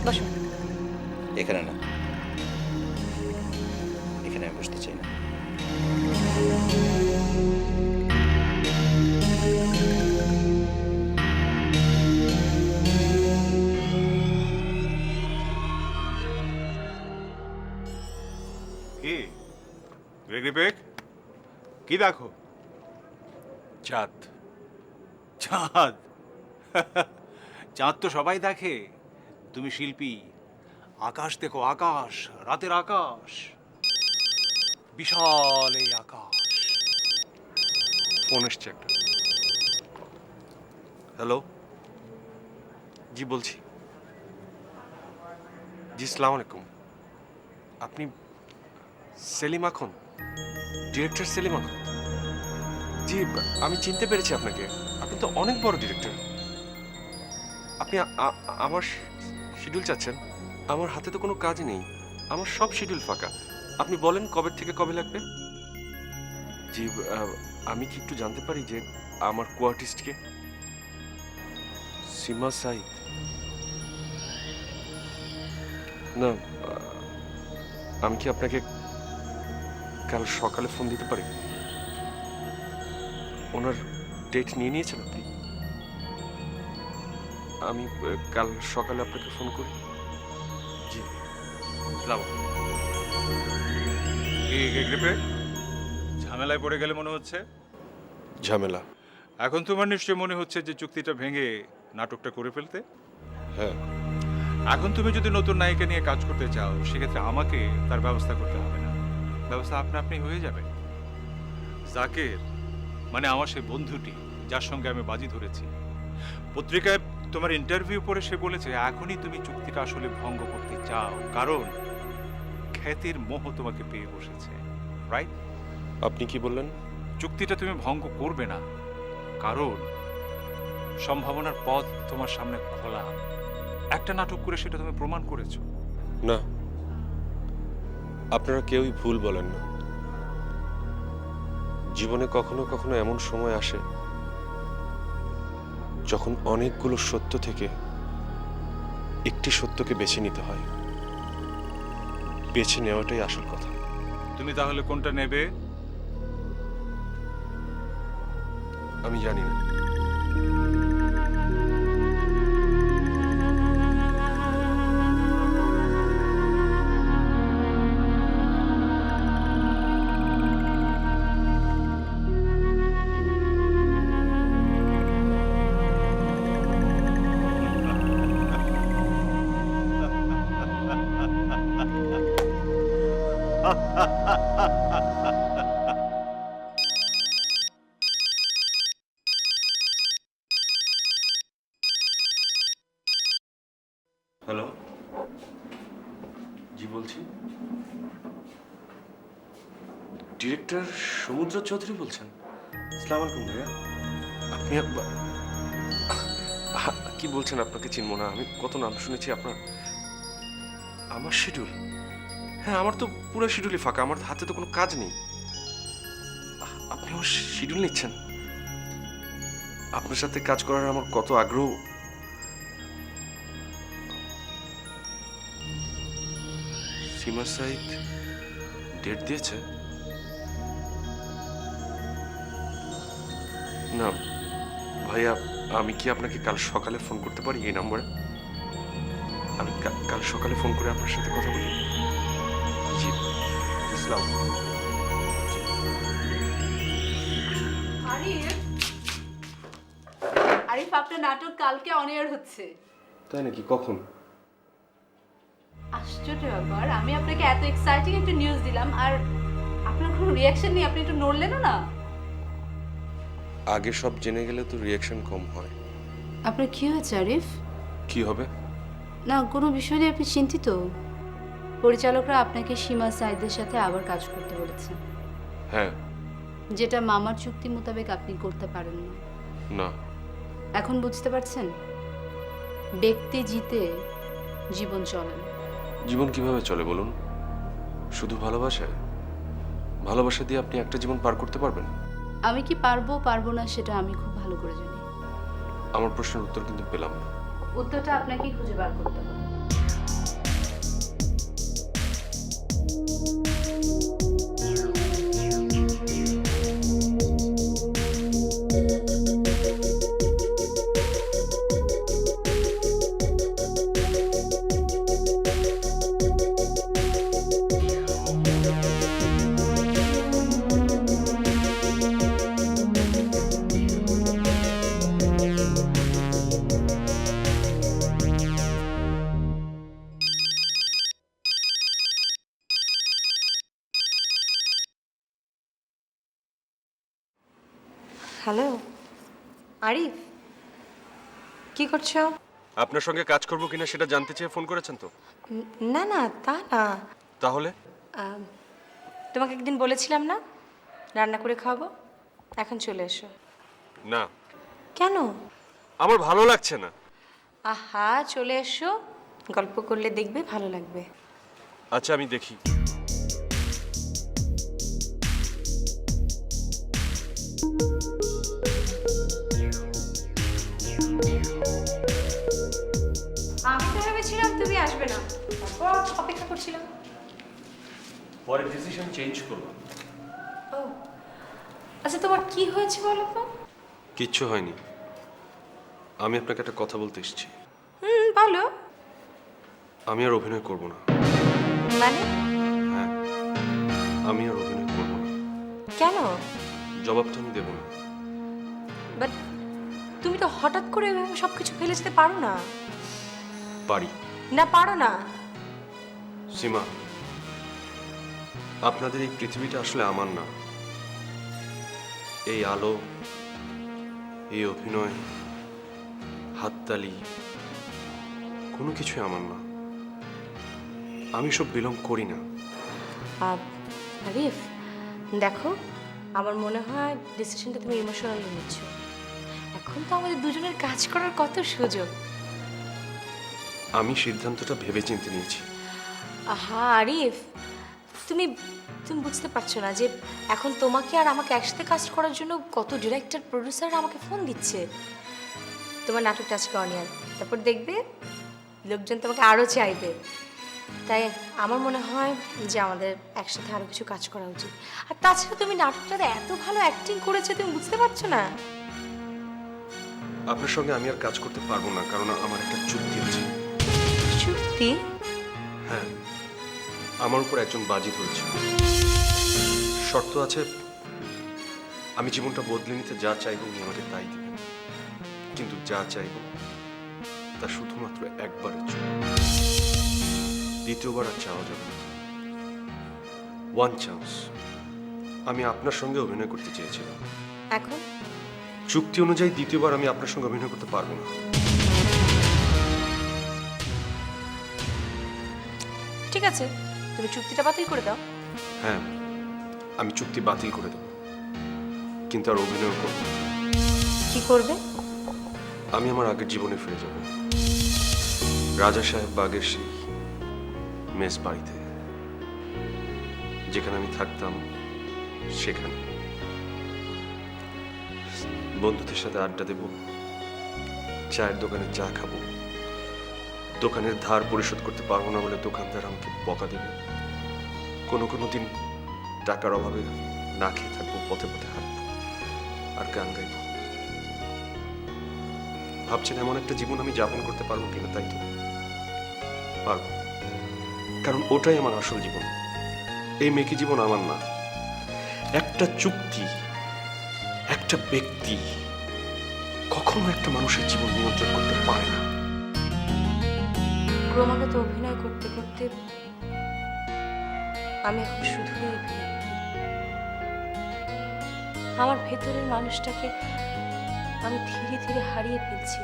Speaker 4: বসুন।
Speaker 2: এখানে না, এখানে আমি বসতে চাই না।
Speaker 5: কি গ্রেগরি বেক, কি দেখো? চাঁদ। চাঁদ? চাঁদ তো সবাই দেখে, তুমি শিল্পী। আকাশ দেখো, আকাশ, রাতের আকাশ, বিশাল এই আকাশ।
Speaker 6: ফোন এসছে একটা। হ্যালো, জি বলছি। জি, সালাম আলাইকুম। আপনি সেলিম আখন, ডিরেক্টর সেলিম আখন? জি, আমি চিনতে পেরেছি আপনাকে। আপনি তো অনেক বড় ডিরেক্টর। আপনি আমার শিডিউল চাচ্ছেন? আমার হাতে তো কোনো কাজ নেই, আমার সব শিডিউল ফাঁকা। আপনি বলেন কবে থেকে কবে লাগবে? জি, আমি কি একটু জানতে পারি যে আমার কোয়ার্টিস্টকে? সীমা সাইদ? না, আমি কি আপনাকে কাল সকালে ফোন দিতে পারি? ওনার ডেট নিয়ে নিয়েছেন আপনি? আমি কাল সকালে আপনাকে ফোন করি। জি, সালাম।
Speaker 5: এই গ্রেগরি বেক, ঝামেলায় পড়ে গেলে মনে হচ্ছে।
Speaker 6: ঝামেলা?
Speaker 5: এখন তোমার নিশ্চয়ই মনে হচ্ছে যে চুক্তিটা ভেঙে নাটকটা করে ফেলতে।
Speaker 6: হ্যাঁ।
Speaker 5: এখন তুমি যদি নতুন নায়িকা নিয়ে কাজ করতে চাও, সেক্ষেত্রে আমাকে তার ব্যবস্থা করতে হবে না, ব্যবস্থা আপনা আপনি হয়ে যাবে। জাকের মানে আমার সেই বন্ধুটি যার সঙ্গে আমি বাজি ধরেছি, পত্রিকায় তোমার ইন্টারভিউ পড়ে সে বলেছে এখনই তুমি চুক্তিটা আসলে ভঙ্গ করতে চাও, কারণ খ্যাতির মোহ তোমাকে পেয়ে বসেছে, রাইট?
Speaker 6: আপনি কি বললেন?
Speaker 5: চুক্তিটা তুমি ভঙ্গ করবে না, কারণ সম্ভাবনার পথ তোমার সামনে খোলা। একটা নাটক করে সেটা তুমি প্রমাণ করেছো।
Speaker 6: না, আপনারা কেউই ভুল বলেন না। জীবনে কখনো কখনো এমন সময় আসে যখন অনেকগুলো সত্য থেকে একটি সত্যকে বেছে নিতে হয়। বেছে নেওয়াটাই আসল কথা।
Speaker 5: তুমি তাহলে কোনটা নেবে?
Speaker 6: আমি জানি না। হ্যালো, জি বলছি। ডিরেক্টর সমুদ্র চৌধুরী বলছেন? আসসালামু আলাইকুম ভাইয়া। আপনি কি বলছেন? আপনাকে চিনব না? আমি কত নাম শুনেছি আপনার। আমার শিডিউল? হ্যাঁ, আমার তো পুরো শিডিউলই ফাঁকা, আমার হাতে তো কোনো কাজ নেই। আপনি আমার শিডিউল নিচ্ছেন? আপনার সাথে কাজ করার আমার কত আগ্রহ। সীমা সাইদ ডেট দিয়েছে? না ভাইয়া, আমি কি আপনাকে কাল সকালে ফোন করতে পারি এই নম্বরে? আমি কাল সকালে ফোন করে আপনার সাথে কথা বলি। জি, ইসলাম।
Speaker 8: আরিফ, আপনার নাটক কালকে অন এয়ার হচ্ছে।
Speaker 6: তাই নাকি? কখন?
Speaker 8: আশ্চর্য ব্যাপার, আমি আপনাকে এত এক্সাইটিং একটা নিউজ দিলাম আর আপনার কোনো রিয়াকশন নেই, আপনি একটু নড়লেনও না।
Speaker 6: আগে সব জেনে গেলে তো রিয়াকশন কম হয়।
Speaker 8: আপনার কি হয়েছে আরিফ?
Speaker 6: কি হবে?
Speaker 8: না, কোনো বিষয় নিয়ে আপনি চিন্তিত? পরিচালকরা আপনাকে সীমা সাইদের সাথে আবার কাজ করতে বলেছে,
Speaker 6: হ্যাঁ।
Speaker 8: যেটা মামার চুক্তি মোতাবেক আপনি করতে পারেন না।
Speaker 6: না।
Speaker 8: এখন বুঝতে পারছেন? ব্যক্তি জিতে জীবন চলে না।
Speaker 6: জীবন কিভাবে চলে বলুন? শুধু ভালোবাসায়? ভালোবাসা দিয়ে আপনি একটা জীবন পার করতে পারবেন?
Speaker 8: আমি কি পারবো পারবো না সেটা আমি খুব ভালো করে জানি।
Speaker 6: আমার প্রশ্নের উত্তর কিন্তু পেলাম না।
Speaker 8: উত্তরটা আপনাকেই খুঁজে বার করতে হবে।
Speaker 4: হ্যালো আরিফ, কি করছো?
Speaker 6: আপনার সঙ্গে কাজ করব কিনা সেটা জানতে চেয়ে ফোন করেছেন তো?
Speaker 4: না না, তা না।
Speaker 6: তাহলে?
Speaker 4: তোমাকে একদিন বলেছিলাম না রান্না করে খাওয়াবো, এখন চলে এসো।
Speaker 6: না।
Speaker 4: কেন?
Speaker 6: আমার ভালো লাগছে না।
Speaker 4: আহা, চলে এসো, গল্প করলে দেখবে ভালো লাগবে।
Speaker 6: আচ্ছা, আমি দেখি।
Speaker 4: আমি তো ভেবেছিলাম তুমি আসবে না, তারপর অপেক্ষা করছিলাম।
Speaker 6: পরে ডিসিশন চেঞ্জ করব।
Speaker 4: ও আচ্ছা, তোমার কি হয়েছে বলো তো?
Speaker 6: কিচ্ছু হয়নি। আমি আপনাকে একটা কথা বলতে এসেছি।
Speaker 4: বলো।
Speaker 6: আমি আর অভিনয় করব না।
Speaker 4: মানে?
Speaker 6: হ্যাঁ, আমি আর অভিনয় করব না।
Speaker 4: কেন?
Speaker 6: জবাবটা আমি দেব না।
Speaker 4: বাট তুমি তো হঠাৎ করে এভাবে সবকিছু ফেলে যেতে পারো না।
Speaker 6: পারি
Speaker 4: না, পারো না।
Speaker 6: সীমা, আপনাদের এই পৃথিবীটা আসলে আমার না। এই আলো, এই অভিনয়, হাততালি, কোনো কিছুই আমার না। আমি সব বিলং করি না।
Speaker 4: আরিফ দেখো, আমার মনে হয় ডিসিশনটা তুমি ইমোশনালি নিচ্ছ। এখন তো আমাদের দুজনের কাজ করার কত সুযোগ।
Speaker 6: আমি সিদ্ধান্তটা ভেবেচিন্তে নিয়েছি।
Speaker 4: আহা আরিফ, তুমি তুমি বুঝতে পারছো না যে এখন তোমাকে আর আমাকে একসাথে কাজ করার জন্য কত ডিরেক্টর প্রডিউসার আমাকে ফোন দিচ্ছে। তোমার নাটকটা আজকে অনিয়ার, তারপর দেখবে লোকজন তোমাকে আরও চাইবে। তাই আমার মনে হয় যে আমাদের একসাথে আরও কিছু কাজ করা উচিত। আর তাছাড়া তুমি নাটকটাতে এত ভালো অ্যাক্টিং করেছো, তুমি বুঝতে পারছো না?
Speaker 6: আপনার সঙ্গে আমি আর কাজ করতে পারবো না, কারণ আমার একটা চুক্তি আছে।
Speaker 4: সত্যি?
Speaker 6: হ্যাঁ, আমার উপর একজন বাজি ধরেছে। শর্ত আছে, আমি জীবনটা বদলে নিতে যা চাইবো উনি আমাকে তাই দিবেন, কিন্তু যা চাইবো তা শুধুমাত্র একবারের জন্য। দ্বিতীয়বার আর চাওয়া যাবে না। One chance. আমি আপনার সঙ্গে অভিনয় করতে চেয়েছিলাম।
Speaker 4: এখন
Speaker 6: চুক্তি অনুযায়ী দ্বিতীয়বার আমি আপনার সঙ্গে অভিনয় করতে পারবো না।
Speaker 4: ঠিক আছে, তুমি চুক্তিটা বাতিল করে দাও।
Speaker 6: হ্যাঁ, আমি চুক্তি বাতিল করে দেব, কিন্তু আর অভিনয় করব না।
Speaker 4: কি করবে?
Speaker 6: আমি আমার আগের জীবনে ফিরে যাব, রাজা সাহেব বাগের সেই মেস বাড়িতে। যেখানে আমি থাকতাম সেখানে বন্ধুদের সাথে আড্ডা দেব, চায়ের দোকানে চা খাবো, দোকানের ধার পরিশোধ করতে পারবো না বলে দোকানদার আমাকে বকা দেবে, কোনো কোনো দিন টাকার অভাবে না খেয়ে থাকবো, পথে পথে হাঁটবো আর গান গাইবো। ভাবছেন এমন একটা জীবন আমি যাপন করতে পারবো কিনা? তাই তো পারবো, কারণ ওটাই আমার আসল জীবন। এই মেকি জীবন আমার না। একটা চুক্তি, একটা ব্যক্তি কখনো একটা মানুষের জীবন নিয়ন্ত্রণ করতে পারে না।
Speaker 4: ক্রমাগত অভিনয় করতে করতে আমি এখন শুধুই অভিনয়। আমার ভেতরের মানুষটাকে আমি ধীরে ধীরে হারিয়ে ফেলছি।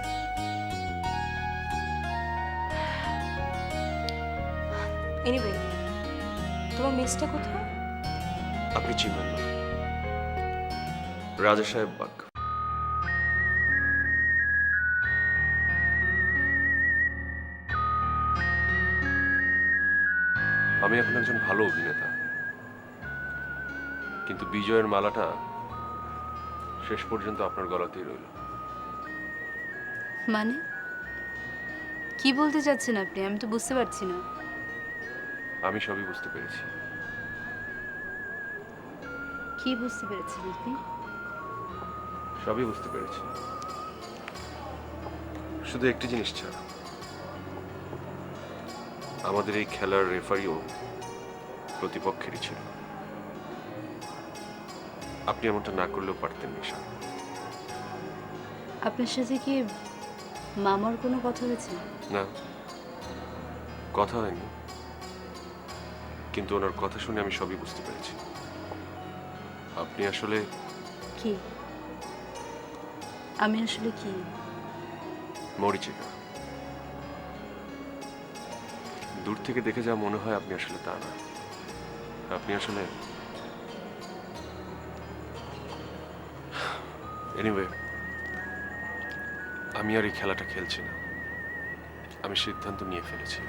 Speaker 4: এনিওয়ে, তোমার মিসটা কোথায়?
Speaker 6: আপনি চিনবেন না, রাজা সাহেব বাগ। আমি এখন একজন ভালো অভিনেতা, কিন্তু বিজয়ের মালাটা শেষ পর্যন্ত আপনার গলাতেই রইল।
Speaker 8: মানে কি বলতে চাচ্ছেন আপনি? আমি তো বুঝতে পারছি না।
Speaker 6: আমি সবই বুঝতে পেরেছি।
Speaker 8: কি বুঝতে পেরেছেন আপনি?
Speaker 6: সবই বুঝতে পেরেছি, শুধু একটি জিনিস ছাড়া। আমাদের এই খেলার রেফারিও প্রতিপক্ষেরই ছিল। আপনি এমনটা না করলেও পারতেন নিশা।
Speaker 8: আপনার সাথে কি মামার কোনো কথা হয়েছে?
Speaker 6: না, কথা হয়নি, কিন্তু ওনার কথা শুনে আমি সবই বুঝতে পেরেছি। আপনি আসলে
Speaker 8: কি? আমি আসলে কি?
Speaker 6: মরিচিকা। দূর থেকে দেখে যা মনে হয় আপনি আসলে তা না। আপনি আসলে এনিওয়ে, আমি আর এই খেলাটা খেলছি না। আমি সিদ্ধান্ত নিয়ে ফেলেছি।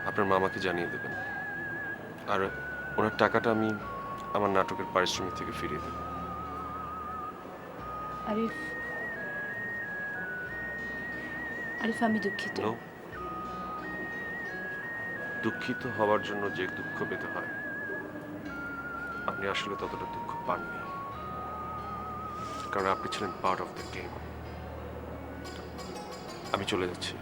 Speaker 6: আপনার মামাকে জানিয়ে দেবেন, আর ওনার টাকাটা আমি আমার নাটকের পারিশ্রমিক থেকে ফিরিয়ে দেব।
Speaker 8: আরিফ, আরিফ আমি দুঃখিত।
Speaker 6: No? দুঃখিত হওয়ার জন্য যে দুঃখ পেতে হয়, আপনি আসলে ততটা দুঃখ পাননি, কারণ আপনি ছিলেন পার্ট অফ দ্য গেম। আমি চলে যাচ্ছি।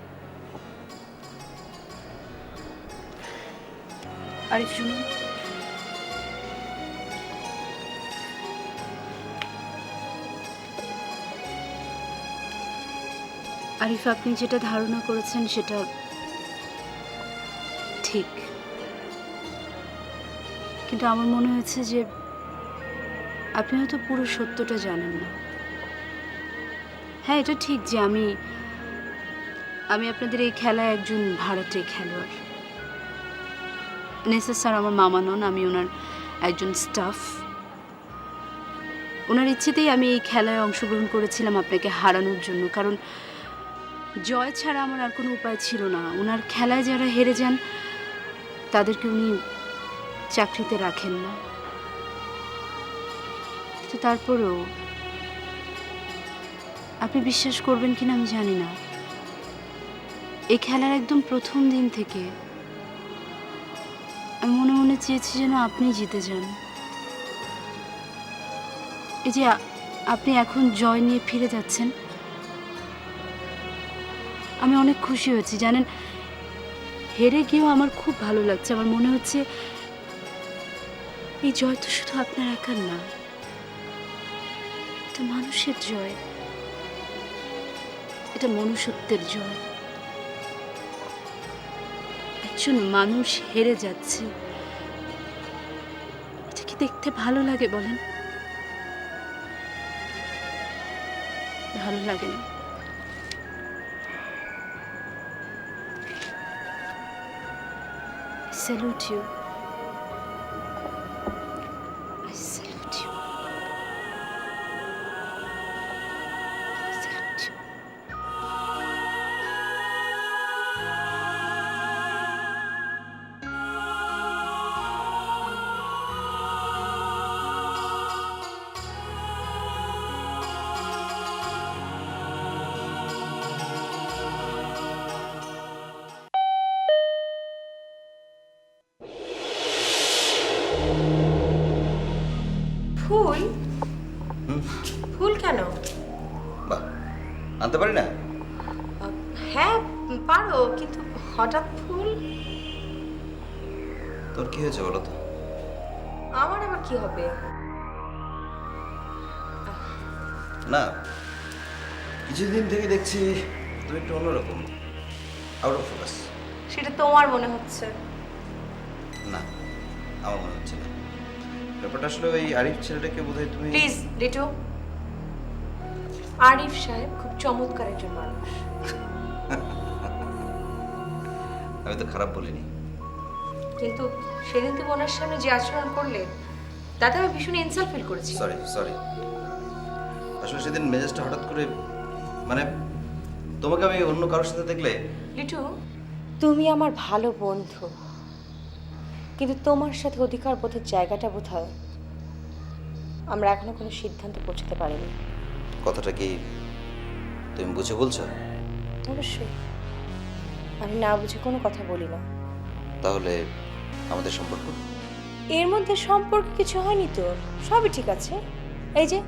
Speaker 8: আরিফ শুনুন, আরিফ আপনি যেটা ধারণা করেছেন সেটা ঠিক, কিন্তু আমার মনে হয়েছে যে আপনি হয়তো পুরো সত্যটা জানেন না। হ্যাঁ, এটা ঠিক যে আমি আপনাদের এই খেলায় একজন ভাড়াটে খেলোয়াড়। নেসার স্যার আমার মামা নন, আমি ওনার একজন স্টাফ। ওনার ইচ্ছেতেই আমি এই খেলায় অংশগ্রহণ করেছিলাম আপনাকে হারানোর জন্য, কারণ জয় ছাড়া আমার আর কোনো উপায় ছিল না। ওনার খেলায় যারা হেরে যান তাদেরকে উনি চাকরিতে রাখেন না। কিন্তু তারপরেও আপনি বিশ্বাস করবেন কিনা আমি জানি না, এই খেলার একদম প্রথম দিন থেকে আমি মনে মনে চেয়েছি যেন আপনি জিতে যান। এই যে আপনি এখন জয় নিয়ে ফিরে যাচ্ছেন, আমি অনেক খুশি হয়েছি জানেন। হেরে গিয়েও আমার খুব ভালো লাগছে। আমার মনে হচ্ছে এই জয় তো শুধু আপনার একার না, এটা মানুষের জয়, এটা মনুষ্যত্বের জয়। একজন মানুষ হেরে যাচ্ছে, এটা কি দেখতে ভালো লাগে বলেন? ভালো লাগে না। I salute you. I salute you. I salute you.
Speaker 2: আনতে পারি না?
Speaker 4: হ্যাঁ পারো, কিন্তু হঠাৎ ফুল।
Speaker 2: তোর কি হয়েছে বলো তো?
Speaker 4: আমার আবার কি হবে?
Speaker 2: না, কিছুদিন থেকে দেখছি তুমি একটু অন্যরকম, আউট অফ ফোকাস।
Speaker 4: সেটা তোমার মনে হচ্ছে।
Speaker 2: না, আমার মনে হচ্ছে না। ব্যাপারটা আসলে ওই আরিফ ছেলেটাকে বোধহয় তুমি...
Speaker 4: প্লিজ লিটু, আরিফ সাহেব খুব চমৎকার একজন মানুষ।
Speaker 2: আমি তো খারাপ বলিনি।
Speaker 4: কিন্তু সেদিন তুমি ওনার সামনে যে আচরণ করলে তাতে আমি ভীষণ ইনসাল্ট ফিল করেছি।
Speaker 2: সরি আসলে সেদিন মেজাজটা হঠাৎ করে, মানে তোমাকে আমি অন্য কারোর সাথে দেখলে...
Speaker 4: লিটু, তুমি আমার ভালো বন্ধু, কিন্তু তোমার সাথে অধিকার বোধের জায়গাটা বোধহয় আমরা এখনো কোনো সিদ্ধান্তে পৌঁছতে পারিনি।
Speaker 2: কথাটা কি তুমি বুঝে বলছো?
Speaker 4: অবশ্যই, আমি না বুঝে কোনো কথা বলি না।
Speaker 2: তাহলে আমাদের সম্পর্ক?
Speaker 4: এর মধ্যে সম্পর্ক কিছু হয়নি তো, সবই ঠিক আছে। এই যে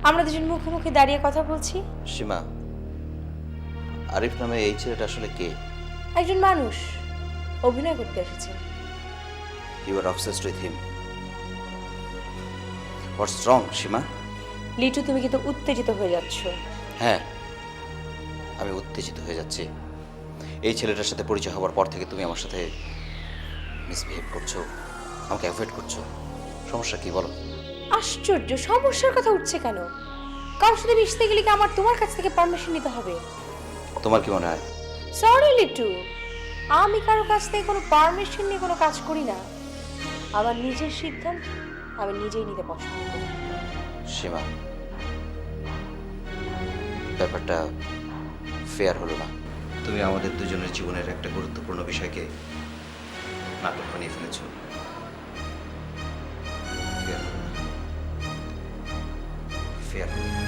Speaker 4: আমরা দুজন মুখোমুখি দাঁড়িয়ে কথা বলছি।
Speaker 2: সীমা, আরিফ নামে এই ছেলেটা আসলে কে?
Speaker 4: একজন মানুষ, অভিনয় করতে এসেছে।
Speaker 2: You are obsessed with him. What's wrong Seema?
Speaker 4: Litu, তুমি কিন্তু উত্তেজিত হয়ে যাচ্ছ।
Speaker 2: হ্যাঁ, আমি উত্তেজিত হয়ে যাচ্ছি। এই ছেলেটার সাথে পরিচয় হওয়ার পর থেকে তুমি আমার সাথে মিসবিহেভ করছো, আমাকে অ্যাভয়েড করছো। সমস্যা কি বলো?
Speaker 4: আশ্চর্য, সমস্যার কথা উঠছে কেন? কারোর সাথে মিশতে গেলে কি আমার তোমার কাছ থেকে পারমিশন নিতে হবে?
Speaker 2: তোমার কি মনে হয়?
Speaker 4: সরি লিটু, আমি কারো কাছ থেকে কোনো পারমিশন নিয়ে কোনো কাজ করি না। আমার নিজের সিদ্ধান্ত আমি নিজেই নিতে পছন্দ করি।
Speaker 2: সীমা, ব্যাপারটা ফেয়ার হলো না। তুমি আমাদের দুজনের জীবনের একটা গুরুত্বপূর্ণ বিষয়কে নাটক বানিয়ে ফেলেছো। ফেয়ার হলো না।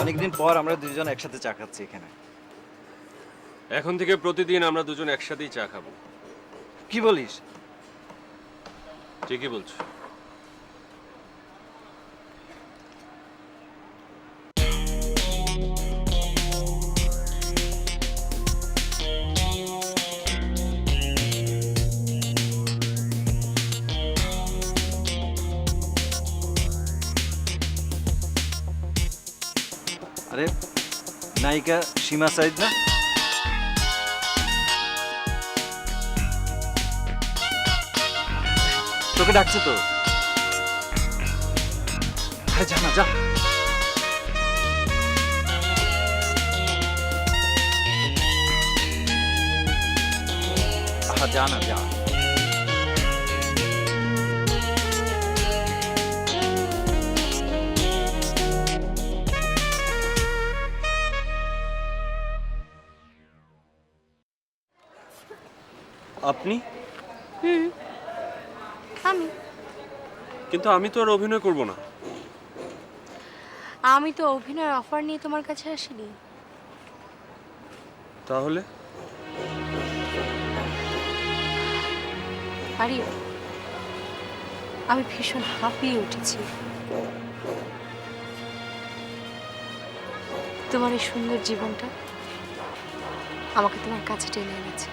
Speaker 7: অনেকদিন পর আমরা দুজন একসাথে চা খাচ্ছি এখানে।
Speaker 11: এখন থেকে প্রতিদিন আমরা দুজন একসাথেই চা খাবো।
Speaker 7: কি বলিস?
Speaker 11: ঠিকই বলছো।
Speaker 7: আরে নায়িকা সীমা সাইদ না? তোকে ডাকছে তো। আরে যা না, যা। আহা, যা না, যা।
Speaker 11: আপনি?
Speaker 4: আমি
Speaker 11: কিন্তু আমি তো আর অভিনয় করব না।
Speaker 4: আমি তো অভিনয়ের অফার নিয়ে তোমার কাছে আসিনি।
Speaker 11: তাহলে?
Speaker 4: আরে আমি ভীষণ হাঁপিয়ে উঠেছি। তোমার এই সুন্দর জীবনটা আমাকে তোমার কাছে টেনে এনেছে।